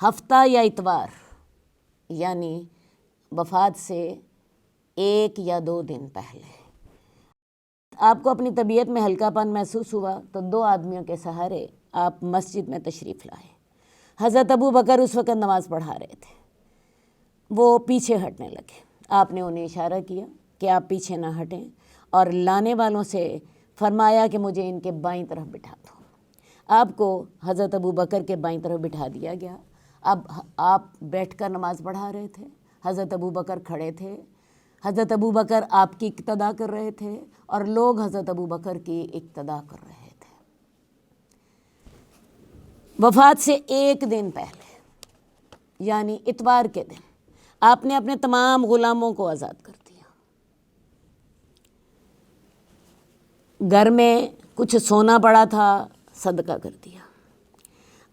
ہفتہ یا اتوار یعنی وفات سے 1 یا 2 دن پہلے آپ کو اپنی طبیعت میں ہلکا پن محسوس ہوا تو 2 آدمیوں کے سہارے آپ مسجد میں تشریف لائے۔ حضرت ابو بکر اس وقت نماز پڑھا رہے تھے، وہ پیچھے ہٹنے لگے۔ آپ نے انہیں اشارہ کیا کہ آپ پیچھے نہ ہٹیں، اور لانے والوں سے فرمایا کہ مجھے ان کے بائیں طرف بٹھا دو۔ آپ کو حضرت ابو بکر کے بائیں طرف بٹھا دیا گیا۔ اب آپ بیٹھ کر نماز پڑھا رہے تھے، حضرت ابو بکر کھڑے تھے۔ حضرت ابو بکر آپ کی اقتدا کر رہے تھے اور لوگ حضرت ابو بکر کی اقتدا کر رہے تھے۔ وفات سے 1 دن پہلے یعنی اتوار کے دن آپ نے اپنے تمام غلاموں کو آزاد کر دیا۔ گھر میں کچھ سونا پڑا تھا، صدقہ کر دیا۔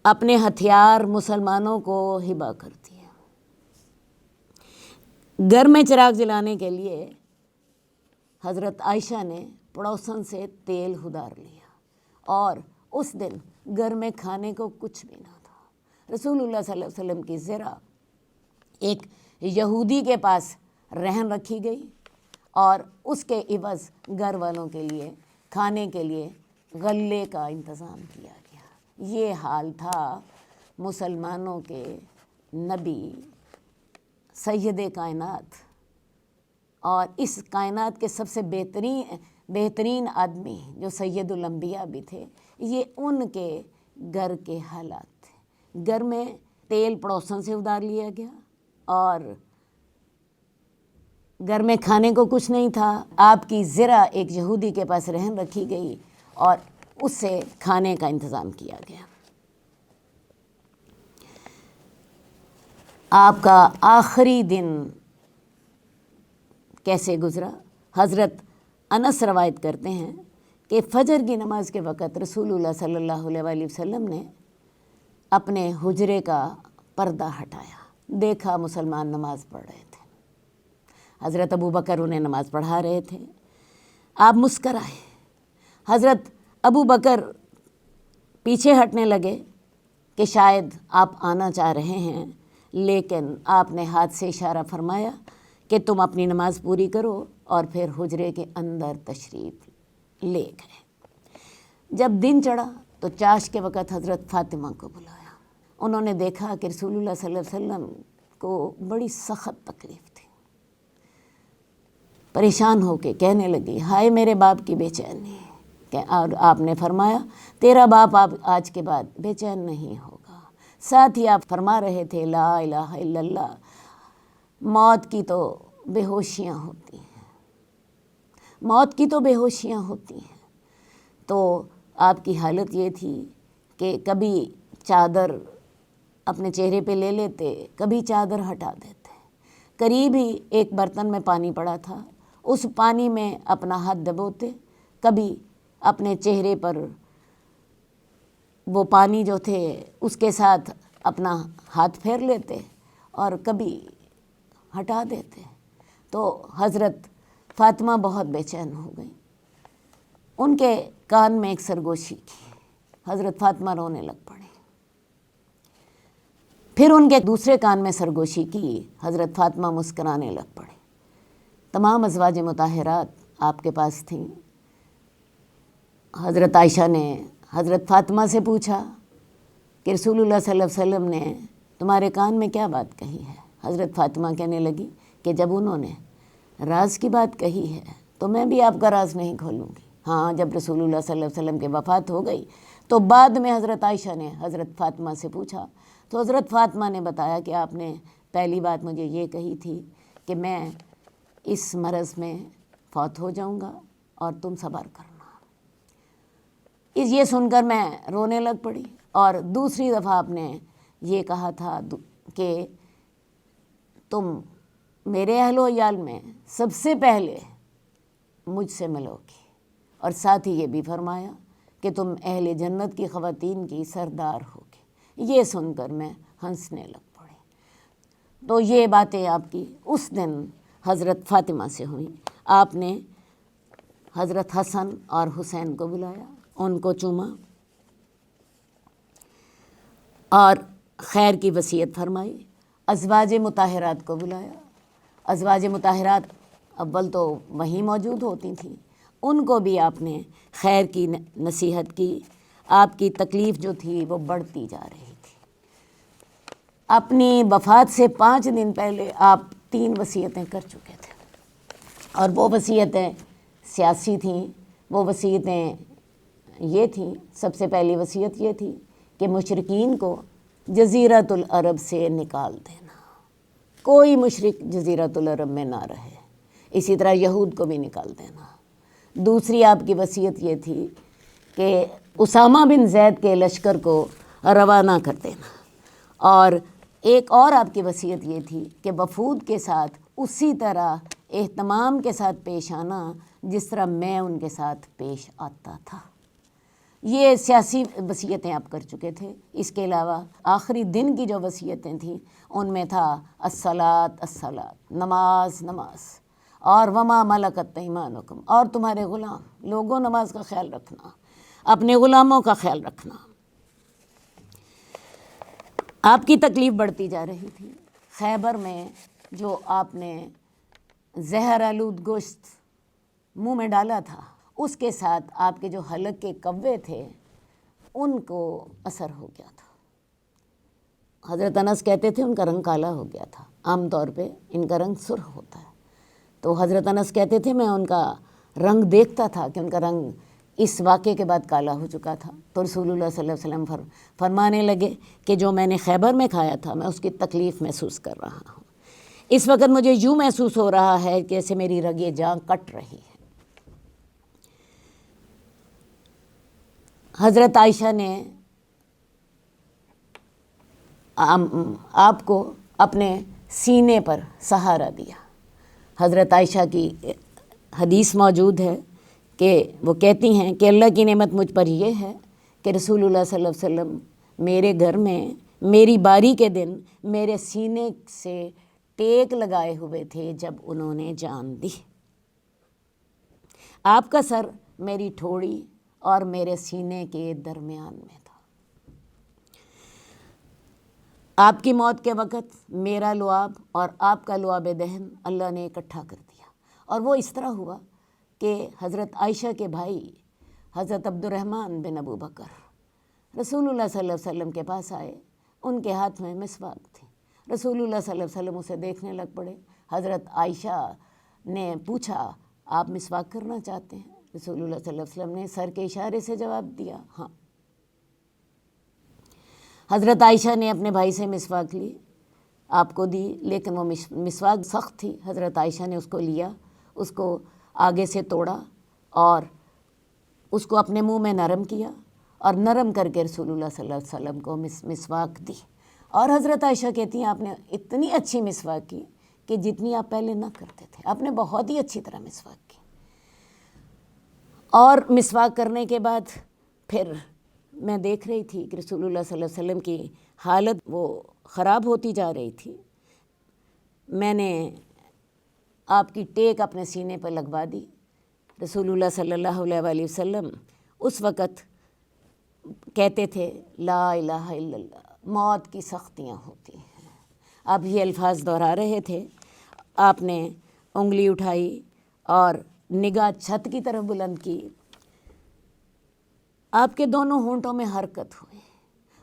اپنے ہتھیار مسلمانوں کو ہبہ کر دیا۔ گھر میں چراغ جلانے کے لیے حضرت عائشہ نے پڑوسن سے تیل ادھار لیا، اور اس دن گھر میں کھانے کو کچھ بھی نہ تھا۔ رسول اللہ صلی اللہ علیہ وسلم کی زرہ ایک یہودی کے پاس رہن رکھی گئی، اور اس کے عوض گھر والوں کے لیے کھانے کے لیے غلے کا انتظام کیا گیا۔ یہ حال تھا مسلمانوں کے نبی سید کائنات، اور اس کائنات کے سب سے بہترین آدمی جو سید الانبیاء بھی تھے، یہ ان کے گھر کے حالات تھے۔ گھر میں تیل پڑوسن سے ادھار لیا گیا، اور گھر میں کھانے کو کچھ نہیں تھا۔ آپ کی زرہ ایک یہودی کے پاس رہن رکھی گئی، اور اس سے کھانے کا انتظام کیا گیا۔ آپ کا آخری دن کیسے گزرا؟ حضرت انس روایت کرتے ہیں کہ فجر کی نماز کے وقت رسول اللہ صلی اللہ علیہ وآلہ وسلم نے اپنے حجرے کا پردہ ہٹایا، دیکھا مسلمان نماز پڑھ رہے تھے۔ حضرت ابو بکر انہیں نماز پڑھا رہے تھے۔ آپ مسکرائے۔ حضرت ابو بکر پیچھے ہٹنے لگے کہ شاید آپ آنا چاہ رہے ہیں، لیکن آپ نے ہاتھ سے اشارہ فرمایا کہ تم اپنی نماز پوری کرو، اور پھر حجرے کے اندر تشریف لے گئے۔ جب دن چڑھا تو چاش کے وقت حضرت فاطمہ کو بلایا۔ انہوں نے دیکھا کہ رسول اللہ صلی اللہ علیہ وسلم کو بڑی سخت تکلیف تھی۔ پریشان ہو کے کہنے لگی، ہائے میرے باپ کی بے چینی، اور آپ نے فرمایا تیرا باپ آج کے بعد بے چین نہیں ہوگا۔ ساتھ ہی آپ فرما رہے تھے، لا الہ الا اللہ، موت کی تو بے ہوشیاں ہوتی ہیں، موت کی تو بے ہوشیاں ہوتی ہیں۔ تو آپ کی حالت یہ تھی کہ کبھی چادر اپنے چہرے پہ لے لیتے، کبھی چادر ہٹا دیتے۔ قریب ہی ایک برتن میں پانی پڑا تھا، اس پانی میں اپنا ہاتھ ڈبوتے، کبھی اپنے چہرے پر وہ پانی جو تھے اس کے ساتھ اپنا ہاتھ پھیر لیتے، اور کبھی ہٹا دیتے۔ تو حضرت فاطمہ بہت بے چین ہو گئی۔ ان کے کان میں ایک سرگوشی کی، حضرت فاطمہ رونے لگ پڑی۔ پھر ان کے دوسرے کان میں سرگوشی کی، حضرت فاطمہ مسکرانے لگ پڑی۔ تمام ازواج مطہرات آپ کے پاس تھیں۔ حضرت عائشہ نے حضرت فاطمہ سے پوچھا کہ رسول اللہ صلی اللہ علیہ وسلم نے تمہارے کان میں کیا بات کہی ہے؟ حضرت فاطمہ کہنے لگی کہ جب انہوں نے راز کی بات کہی ہے تو میں بھی آپ کا راز نہیں کھولوں گی۔ ہاں، جب رسول اللہ صلی اللہ علیہ وسلم کی وفات ہو گئی تو بعد میں حضرت عائشہ نے حضرت فاطمہ سے پوچھا تو حضرت فاطمہ نے بتایا کہ آپ نے پہلی بات مجھے یہ کہی تھی کہ میں اس مرض میں فوت ہو جاؤں گا اور تم صبر کرنا۔ یہ سن کر میں رونے لگ پڑی۔ اور دوسری دفعہ آپ نے یہ کہا تھا کہ تم میرے اہل و عیال میں سب سے پہلے مجھ سے ملو گی، اور ساتھ ہی یہ بھی فرمایا کہ تم اہل جنت کی خواتین کی سردار ہوگی۔ یہ سن کر میں ہنسنے لگ پڑی۔ تو یہ باتیں آپ کی اس دن حضرت فاطمہ سے ہوئیں۔ آپ نے حضرت حسن اور حسین کو بلایا، ان کو چوما اور خیر کی وصیت فرمائی۔ ازواج مطہرات کو بلایا۔ ازواج مطہرات اول تو وہیں موجود ہوتی تھیں، ان کو بھی آپ نے خیر کی نصیحت کی۔ آپ کی تکلیف جو تھی وہ بڑھتی جا رہی تھی۔ اپنی وفات سے 5 دن پہلے آپ 3 وصیتیں کر چکے تھے، اور وہ وصیتیں سیاسی تھیں۔ وہ وصیتیں یہ تھیں، سب سے پہلی وصیت یہ تھی کہ مشرکین کو جزیرۃ العرب سے نکال دینا، کوئی مشرک جزیرۃ العرب میں نہ رہے، اسی طرح یہود کو بھی نکال دینا۔ دوسری آپ کی وصیت یہ تھی کہ اسامہ بن زید کے لشکر کو روانہ کر دینا، اور ایک اور آپ کی وصیت یہ تھی کہ وفود کے ساتھ اسی طرح اہتمام کے ساتھ پیش آنا جس طرح میں ان کے ساتھ پیش آتا تھا۔ یہ سیاسی وصیتیں آپ کر چکے تھے۔ اس کے علاوہ آخری دن کی جو وصیتیں تھیں ان میں تھا الصلاۃ الصلاۃ، نماز نماز، اور وما ملکت ایمانکم، اور تمہارے غلام لوگوں نماز کا خیال رکھنا، اپنے غلاموں کا خیال رکھنا۔ آپ کی تکلیف بڑھتی جا رہی تھی۔ خیبر میں جو آپ نے زہر آلود گوشت منہ میں ڈالا تھا، اس کے ساتھ آپ کے جو حلق کے کوے تھے ان کو اثر ہو گیا تھا۔ حضرت انس کہتے تھے ان کا رنگ کالا ہو گیا تھا، عام طور پہ ان کا رنگ سرخ ہوتا ہے۔ تو حضرت انس کہتے تھے میں ان کا رنگ دیکھتا تھا کہ ان کا رنگ اس واقعے کے بعد کالا ہو چکا تھا۔ تو رسول اللہ صلی اللہ علیہ وسلم فرمانے لگے کہ جو میں نے خیبر میں کھایا تھا میں اس کی تکلیف محسوس کر رہا ہوں۔ اس وقت مجھے یوں محسوس ہو رہا ہے کہ جیسے میری رگِ جاں کٹ رہی ہے۔ حضرت عائشہ نے آپ کو اپنے سینے پر سہارا دیا۔ حضرت عائشہ کی حدیث موجود ہے کہ وہ کہتی ہیں کہ اللہ کی نعمت مجھ پر یہ ہے کہ رسول اللہ صلی اللہ علیہ وسلم میرے گھر میں میری باری کے دن میرے سینے سے ٹیک لگائے ہوئے تھے جب انہوں نے جان دی۔ آپ کا سر میری ٹھوڑی اور میرے سینے کے درمیان میں تھا۔ آپ کی موت کے وقت میرا لعاب اور آپ کا لعاب دہن اللہ نے اکٹھا کر دیا، اور وہ اس طرح ہوا کہ حضرت عائشہ کے بھائی حضرت عبد الرحمن بن ابو بکر رسول اللہ صلی اللہ علیہ وسلم کے پاس آئے۔ ان کے ہاتھ میں مسواک تھی۔ رسول اللہ صلی اللہ علیہ وسلم اسے دیکھنے لگ پڑے۔ حضرت عائشہ نے پوچھا آپ مسواک کرنا چاہتے ہیں؟ رسول اللہ صلی اللہ علیہ وسلم نے سر کے اشارے سے جواب دیا ہاں۔ حضرت عائشہ نے اپنے بھائی سے مسواک لی، آپ کو دی، لیکن وہ مسواک سخت تھی۔ حضرت عائشہ نے اس کو لیا، اس کو آگے سے توڑا اور اس کو اپنے منہ میں نرم کیا، اور نرم کر کے رسول اللہ صلی اللہ علیہ وسلم کو مسواک دی۔ اور حضرت عائشہ کہتی ہیں آپ نے اتنی اچھی مسواک کی کہ جتنی آپ پہلے نہ کرتے تھے، آپ نے بہت ہی اچھی طرح مسواک کی۔ اور مسواک کرنے کے بعد پھر میں دیکھ رہی تھی کہ رسول اللہ صلی اللہ علیہ وسلم کی حالت وہ خراب ہوتی جا رہی تھی۔ میں نے آپ کی ٹیک اپنے سینے پر لگوا دی۔ رسول اللہ صلی اللہ علیہ وسلم اس وقت کہتے تھے لا الہ الا اللہ، موت کی سختیاں ہوتی ہیں۔ آپ یہ الفاظ دہرا رہے تھے۔ آپ نے انگلی اٹھائی اور نگاہ چھت کی طرف بلند کی۔ آپ کے دونوں ہونٹوں میں حرکت ہوئی۔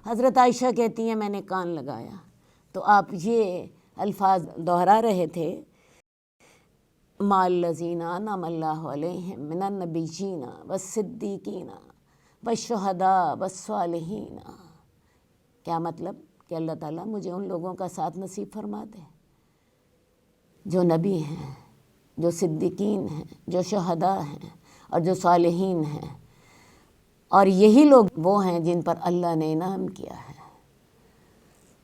حضرت عائشہ کہتی ہیں میں نے کان لگایا تو آپ یہ الفاظ دہرا رہے تھے مع الذین انعم اللہ علیہم من النبیین والصدیقین والشہداء والصالحین. کیا مطلب؟ کہ اللہ تعالیٰ مجھے ان لوگوں کا ساتھ نصیب فرما دے جو نبی ہیں، جو صدیقین ہیں، جو شہداء ہیں اور جو صالحین ہیں، اور یہی لوگ وہ ہیں جن پر اللہ نے انعام کیا ہے.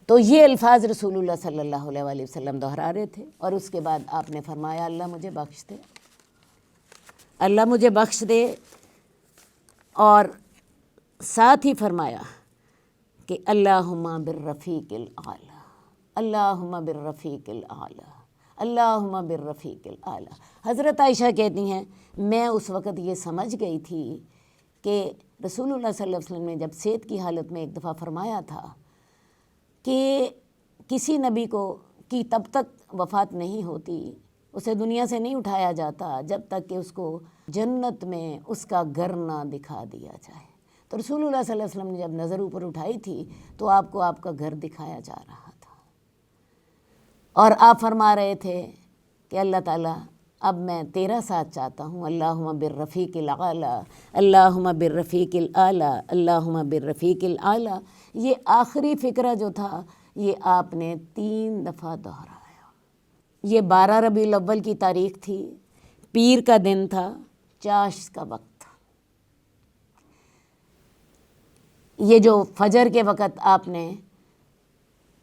تو یہ الفاظ رسول اللہ صلی اللہ علیہ وآلہ وسلم دہرا رہے تھے. اور اس کے بعد آپ نے فرمایا اللہ مجھے بخش دے، اللہ مجھے بخش دے. اور ساتھ ہی فرمایا کہ اللہم بالرفیق الاعلی، اللہم بالرفیق الاعلی، اللہم بالرفیق الاعلی. حضرت عائشہ کہتی ہیں میں اس وقت یہ سمجھ گئی تھی کہ رسول اللہ صلی اللہ علیہ وسلم نے جب صحت کی حالت میں ایک دفعہ فرمایا تھا کہ کسی نبی کی تب تک وفات نہیں ہوتی، اسے دنیا سے نہیں اٹھایا جاتا جب تک کہ اس کو جنت میں اس کا گھر نہ دکھا دیا جائے. تو رسول اللہ صلی اللہ علیہ وسلم نے جب نظر اوپر اٹھائی تھی تو آپ کو آپ کا گھر دکھایا جا رہا تھا، اور آپ فرما رہے تھے کہ اللہ تعالیٰ اب میں تیرا ساتھ چاہتا ہوں. اللہم بالرفیق الاعلی، اللہم بالرفیق الاعلی، اللہم بالرفیق الاعلی. یہ آخری فقرہ جو تھا یہ آپ نے 3 دفعہ دہرایا. یہ 12 ربیع الاول کی تاریخ تھی، پیر کا دن تھا، چاش کا وقت تھا. یہ جو فجر کے وقت آپ نے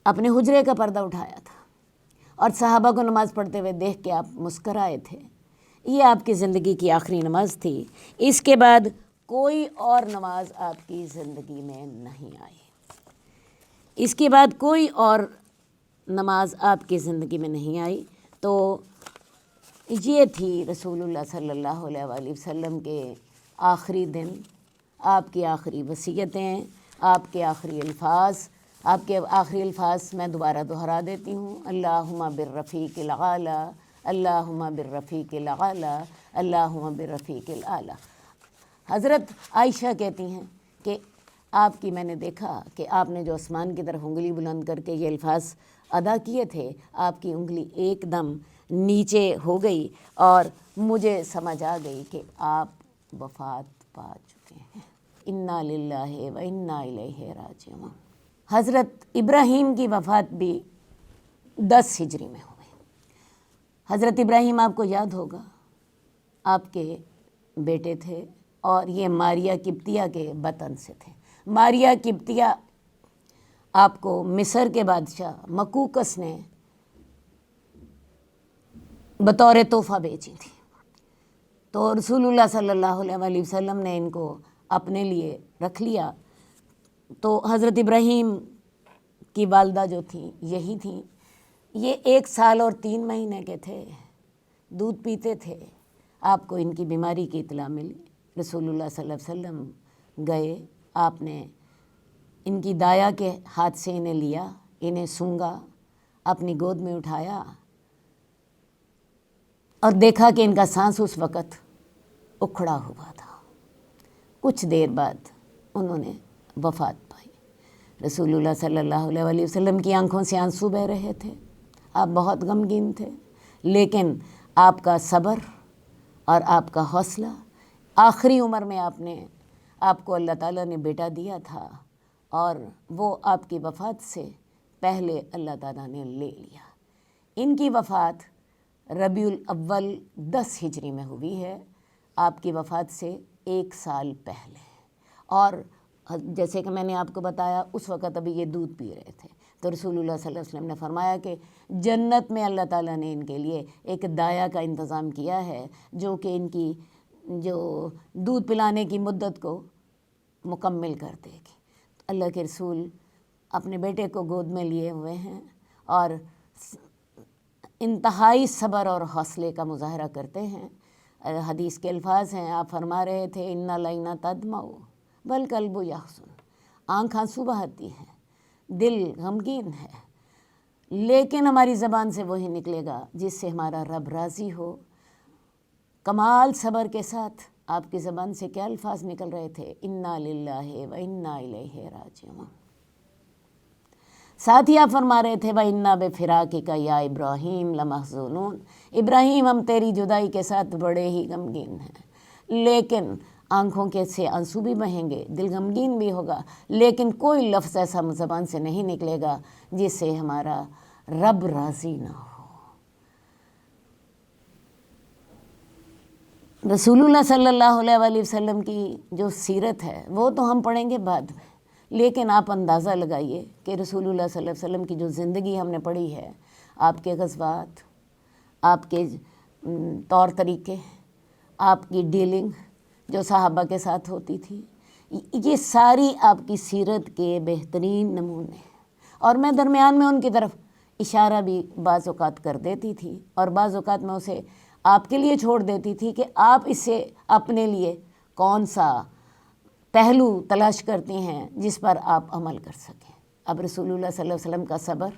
اپنے حجرے کا پردہ اٹھایا تھا اور صحابہ کو نماز پڑھتے ہوئے دیکھ کے آپ مسکرائے تھے، یہ آپ کی زندگی کی آخری نماز تھی. اس کے بعد کوئی اور نماز آپ کی زندگی میں نہیں آئی، اس کے بعد کوئی اور نماز آپ کی زندگی میں نہیں آئی. تو یہ تھی رسول اللہ صلی اللہ علیہ وآلہ وسلم کے آخری دن، آپ کی آخری وصیتیں، آپ کے آخری الفاظ. آپ کے آخری الفاظ میں دوبارہ دہرا دیتی ہوں، اللہم بالرفیق الاعلی، اللہم بالرفیق الاعلی، اللہم بالرفیق الاعلی. حضرت عائشہ کہتی ہیں کہ آپ کی میں نے دیکھا کہ آپ نے جو آسمان کی طرف انگلی بلند کر کے یہ الفاظ ادا کیے تھے، آپ کی انگلی ایک دم نیچے ہو گئی اور مجھے سمجھ آ گئی کہ آپ وفات پا چکے ہیں. انا للہ و انا الیہ راجعون. حضرت ابراہیم کی وفات بھی 10 ہجری میں ہوئی. حضرت ابراہیم آپ کو یاد ہوگا آپ کے بیٹے تھے اور یہ ماریہ قبطیہ کے بطن سے تھے. ماریہ قبطیہ آپ کو مصر کے بادشاہ مقوقس نے بطور تحفہ بیچی تھی. تو رسول اللہ صلی اللہ علیہ وآلہ وسلم نے ان کو اپنے لیے رکھ لیا. تو حضرت ابراہیم کی والدہ جو تھیں یہی تھیں. یہ 1 سال اور 3 مہینے کے تھے، دودھ پیتے تھے. آپ کو ان کی بیماری کی اطلاع ملی، رسول اللہ صلی اللہ علیہ وسلم گئے، آپ نے ان کی دایا کے ہاتھ سے انہیں لیا، انہیں سونگا، اپنی گود میں اٹھایا اور دیکھا کہ ان کا سانس اس وقت اکھڑا ہوا تھا. کچھ دیر بعد انہوں نے وفات پائی. رسول اللہ صلی اللہ علیہ وآلہ وسلم کی آنکھوں سے آنسو بہہ رہے تھے، آپ بہت غمگین تھے، لیکن آپ کا صبر اور آپ کا حوصلہ، آخری عمر میں آپ کو اللہ تعالیٰ نے بیٹا دیا تھا اور وہ آپ کی وفات سے پہلے اللہ تعالیٰ نے لے لیا. ان کی وفات ربیع الاول 10 ہجری میں ہوئی ہے، آپ کی وفات سے 1 سال پہلے. اور جیسے کہ میں نے آپ کو بتایا اس وقت ابھی یہ دودھ پی رہے تھے. تو رسول اللہ صلی اللہ علیہ وسلم نے فرمایا کہ جنت میں اللہ تعالیٰ نے ان کے لیے ایک دایا کا انتظام کیا ہے جو کہ ان کی جو دودھ پلانے کی مدت کو مکمل کر دے گی. اللہ کے رسول اپنے بیٹے کو گود میں لیے ہوئے ہیں اور انتہائی صبر اور حوصلے کا مظاہرہ کرتے ہیں. حدیث کے الفاظ ہیں، آپ فرما رہے تھے ان العین تدمع والقلب یحزن. آنکھ آنسو بہاتی ہے، دل غمگین ہے، لیکن ہماری زبان سے وہی نکلے گا جس سے ہمارا رب راضی ہو. کمال صبر کے ساتھ آپ کی زبان سے کیا الفاظ نکل رہے تھے، انا للہ و انا الیہ راجعون. ساتھ ہی آپ فرما رہے تھے وَإِنَّا بِفِرَاقِكَ يَا إِبْرَاهِيمُ لَمَحْزُونُونَ. ابراہیم ہم تیری جدائی کے ساتھ بڑے ہی غمگین ہیں، لیکن آنکھوں کے سے آنسو بھی بہیں گے، دل غمگین بھی ہوگا، لیکن کوئی لفظ ایسا زبان سے نہیں نکلے گا جس سے ہمارا رب راضی نہ ہو۔ رسول اللہ صلی اللہ علیہ وآلہ وسلم کی جو سیرت ہے وہ تو ہم پڑھیں گے بعد میں، لیکن آپ اندازہ لگائیے کہ رسول اللہ صلی اللہ علیہ وسلم کی جو زندگی ہم نے پڑھی ہے، آپ کے غزوات، آپ کے طور طریقے، آپ کی ڈیلنگ جو صحابہ کے ساتھ ہوتی تھی، یہ ساری آپ کی سیرت کے بہترین نمونے ہیں۔ اور میں درمیان میں ان کی طرف اشارہ بھی بعض اوقات کر دیتی تھی، اور بعض اوقات میں اسے آپ کے لیے چھوڑ دیتی تھی کہ آپ اسے اپنے لیے کون سا پہلو تلاش کرتی ہیں جس پر آپ عمل کر سکیں۔ اب رسول اللہ صلی اللہ علیہ وسلم کا صبر،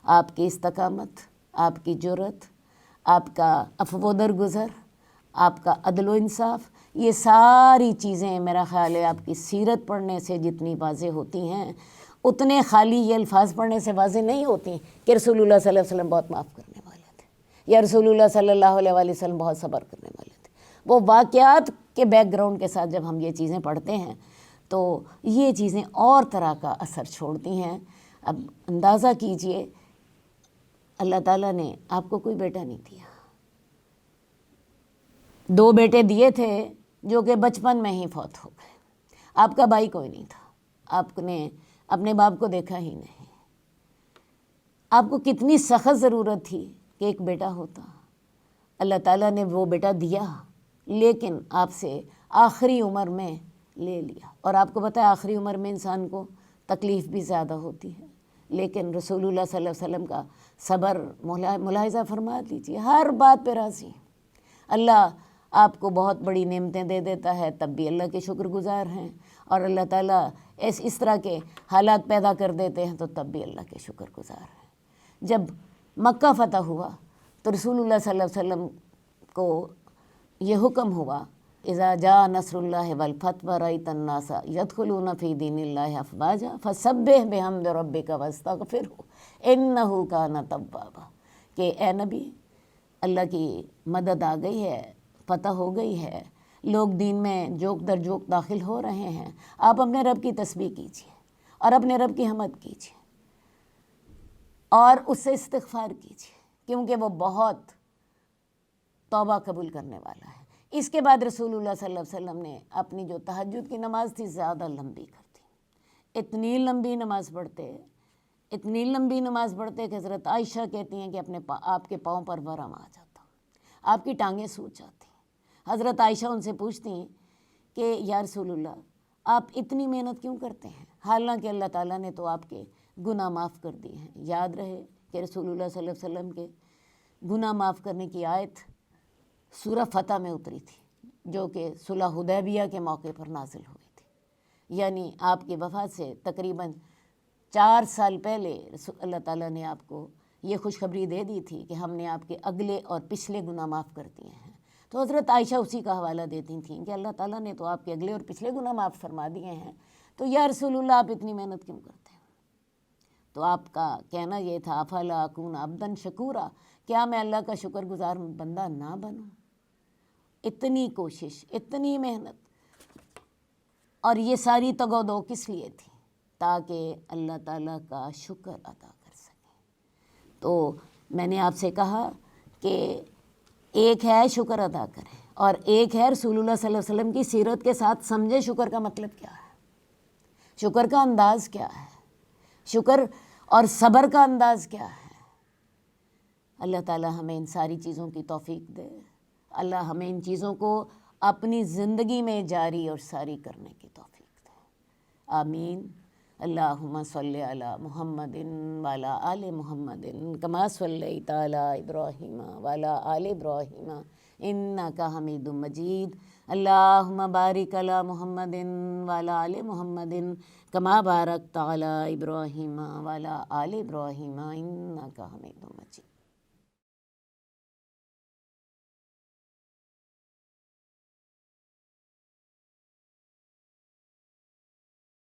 آپ کی استقامت، آپ کی جرأت، آپ کا عفو و درگزر، آپ کا عدل و انصاف، یہ ساری چیزیں میرا خیال ہے آپ کی سیرت پڑھنے سے جتنی واضح ہوتی ہیں، اتنے خالی یہ الفاظ پڑھنے سے واضح نہیں ہوتی کہ رسول اللہ صلی اللہ علیہ وسلم بہت معاف کرنے والے تھے، یا رسول اللہ صلی اللہ علیہ وآلہ وسلم بہت صبر کرنے والے تھے۔ وہ واقعات کے بیک گراؤنڈ کے ساتھ جب ہم یہ چیزیں پڑھتے ہیں تو یہ چیزیں اور طرح کا اثر چھوڑتی ہیں۔ اب اندازہ کیجئے، اللہ تعالیٰ نے آپ کو کوئی بیٹا نہیں دیا، 2 بیٹے دیے تھے جو کہ بچپن میں ہی فوت ہو گئے، آپ کا بھائی کوئی نہیں تھا، آپ نے اپنے باپ کو دیکھا ہی نہیں، آپ کو کتنی سخت ضرورت تھی کہ ایک بیٹا ہوتا، اللہ تعالیٰ نے وہ بیٹا دیا، لیکن آپ سے آخری عمر میں لے لیا۔ اور آپ کو پتہ ہے آخری عمر میں انسان کو تکلیف بھی زیادہ ہوتی ہے، لیکن رسول اللہ صلی اللہ علیہ وسلم کا صبر ملاحظہ فرما لیجیے، ہر بات پہ راضی۔ اللہ آپ کو بہت بڑی نعمتیں دے دیتا ہے تب بھی اللہ کے شکر گزار ہیں، اور اللہ تعالیٰ اس طرح کے حالات پیدا کر دیتے ہیں تو تب بھی اللہ کے شکر گزار ہیں۔ جب مکہ فتح ہوا تو رسول اللہ صلی اللہ علیہ وسلم کو یہ حکم ہوا، اذا جاء نصر اللہ والفتح ورأیت الناس یدخلون فی دین اللہ افواجا فسبح بحمد ربک واستغفرہ انہ کان توابا، کہ اے نبی، اللہ کی مدد آ گئی ہے، فتح ہو گئی ہے، لوگ دین میں جوک در جوک داخل ہو رہے ہیں، آپ اپنے رب کی تسبیح کیجیے اور اپنے رب کی حمد کیجیے اور اس سے استغفار کیجیے، کیونکہ وہ بہت توبہ قبول کرنے والا ہے۔ اس کے بعد رسول اللہ صلی اللہ علیہ وسلم نے اپنی جو تہجد کی نماز تھی زیادہ لمبی کر دی، اتنی لمبی نماز پڑھتے کہ حضرت عائشہ کہتی ہیں کہ آپ کے پاؤں پر ورم آ جاتا، آپ کی ٹانگیں سوج جاتی۔ حضرت عائشہ ان سے پوچھتی ہیں کہ یا رسول اللہ، آپ اتنی محنت کیوں کرتے ہیں، حالانکہ اللہ تعالیٰ نے تو آپ کے گناہ معاف کر دیے ہیں۔ یاد رہے کہ رسول اللہ صلی اللہ علیہ وسلم کے گناہ معاف کرنے کی آیت سورہ فتح میں اتری تھی، جو کہ صلح حدیبیہ کے موقع پر نازل ہوئی تھی، یعنی آپ کی وفات سے تقریباً 4 سال پہلے اللہ تعالیٰ نے آپ کو یہ خوشخبری دے دی تھی کہ ہم نے آپ کے اگلے اور پچھلے گناہ معاف کر دیے ہیں۔ تو حضرت عائشہ اسی کا حوالہ دیتی تھیں کہ اللہ تعالیٰ نے تو آپ کے اگلے اور پچھلے گناہ معاف فرما دیے ہیں، تو یا رسول اللہ آپ اتنی محنت کیوں کرتے ہیں؟ تو آپ کا کہنا یہ تھا، افلا اکون عبدا شکورا، کیا میں اللہ کا شکر گزار بندہ نہ بنوں؟ اتنی کوشش، اتنی محنت، اور یہ ساری تگ و دو کس لیے تھی؟ تاکہ اللہ تعالیٰ کا شکر ادا کر سکیں۔ تو میں نے آپ سے کہا کہ ایک ہے شکر ادا کریں، اور ایک ہے رسول اللہ صلی اللہ علیہ وسلم کی سیرت کے ساتھ سمجھے شکر کا مطلب کیا ہے، شکر کا انداز کیا ہے، شکر اور صبر کا انداز کیا ہے۔ اللہ تعالیٰ ہمیں ان ساری چیزوں کی توفیق دے، اللہ ہمیں ان چیزوں کو اپنی زندگی میں جاری اور ساری کرنے کی توفیق دے، آمین۔ اللہم صلی علی محمد وعلی آل محمد کما صلیت علی ابراہیم وعلی آل ابراہیم انک حمید مجید۔ اللہم بارک علی محمد وعلی آل محمد کما بارکت علی ابراہیم وعلی آل ابراہیم انک حمید مجید۔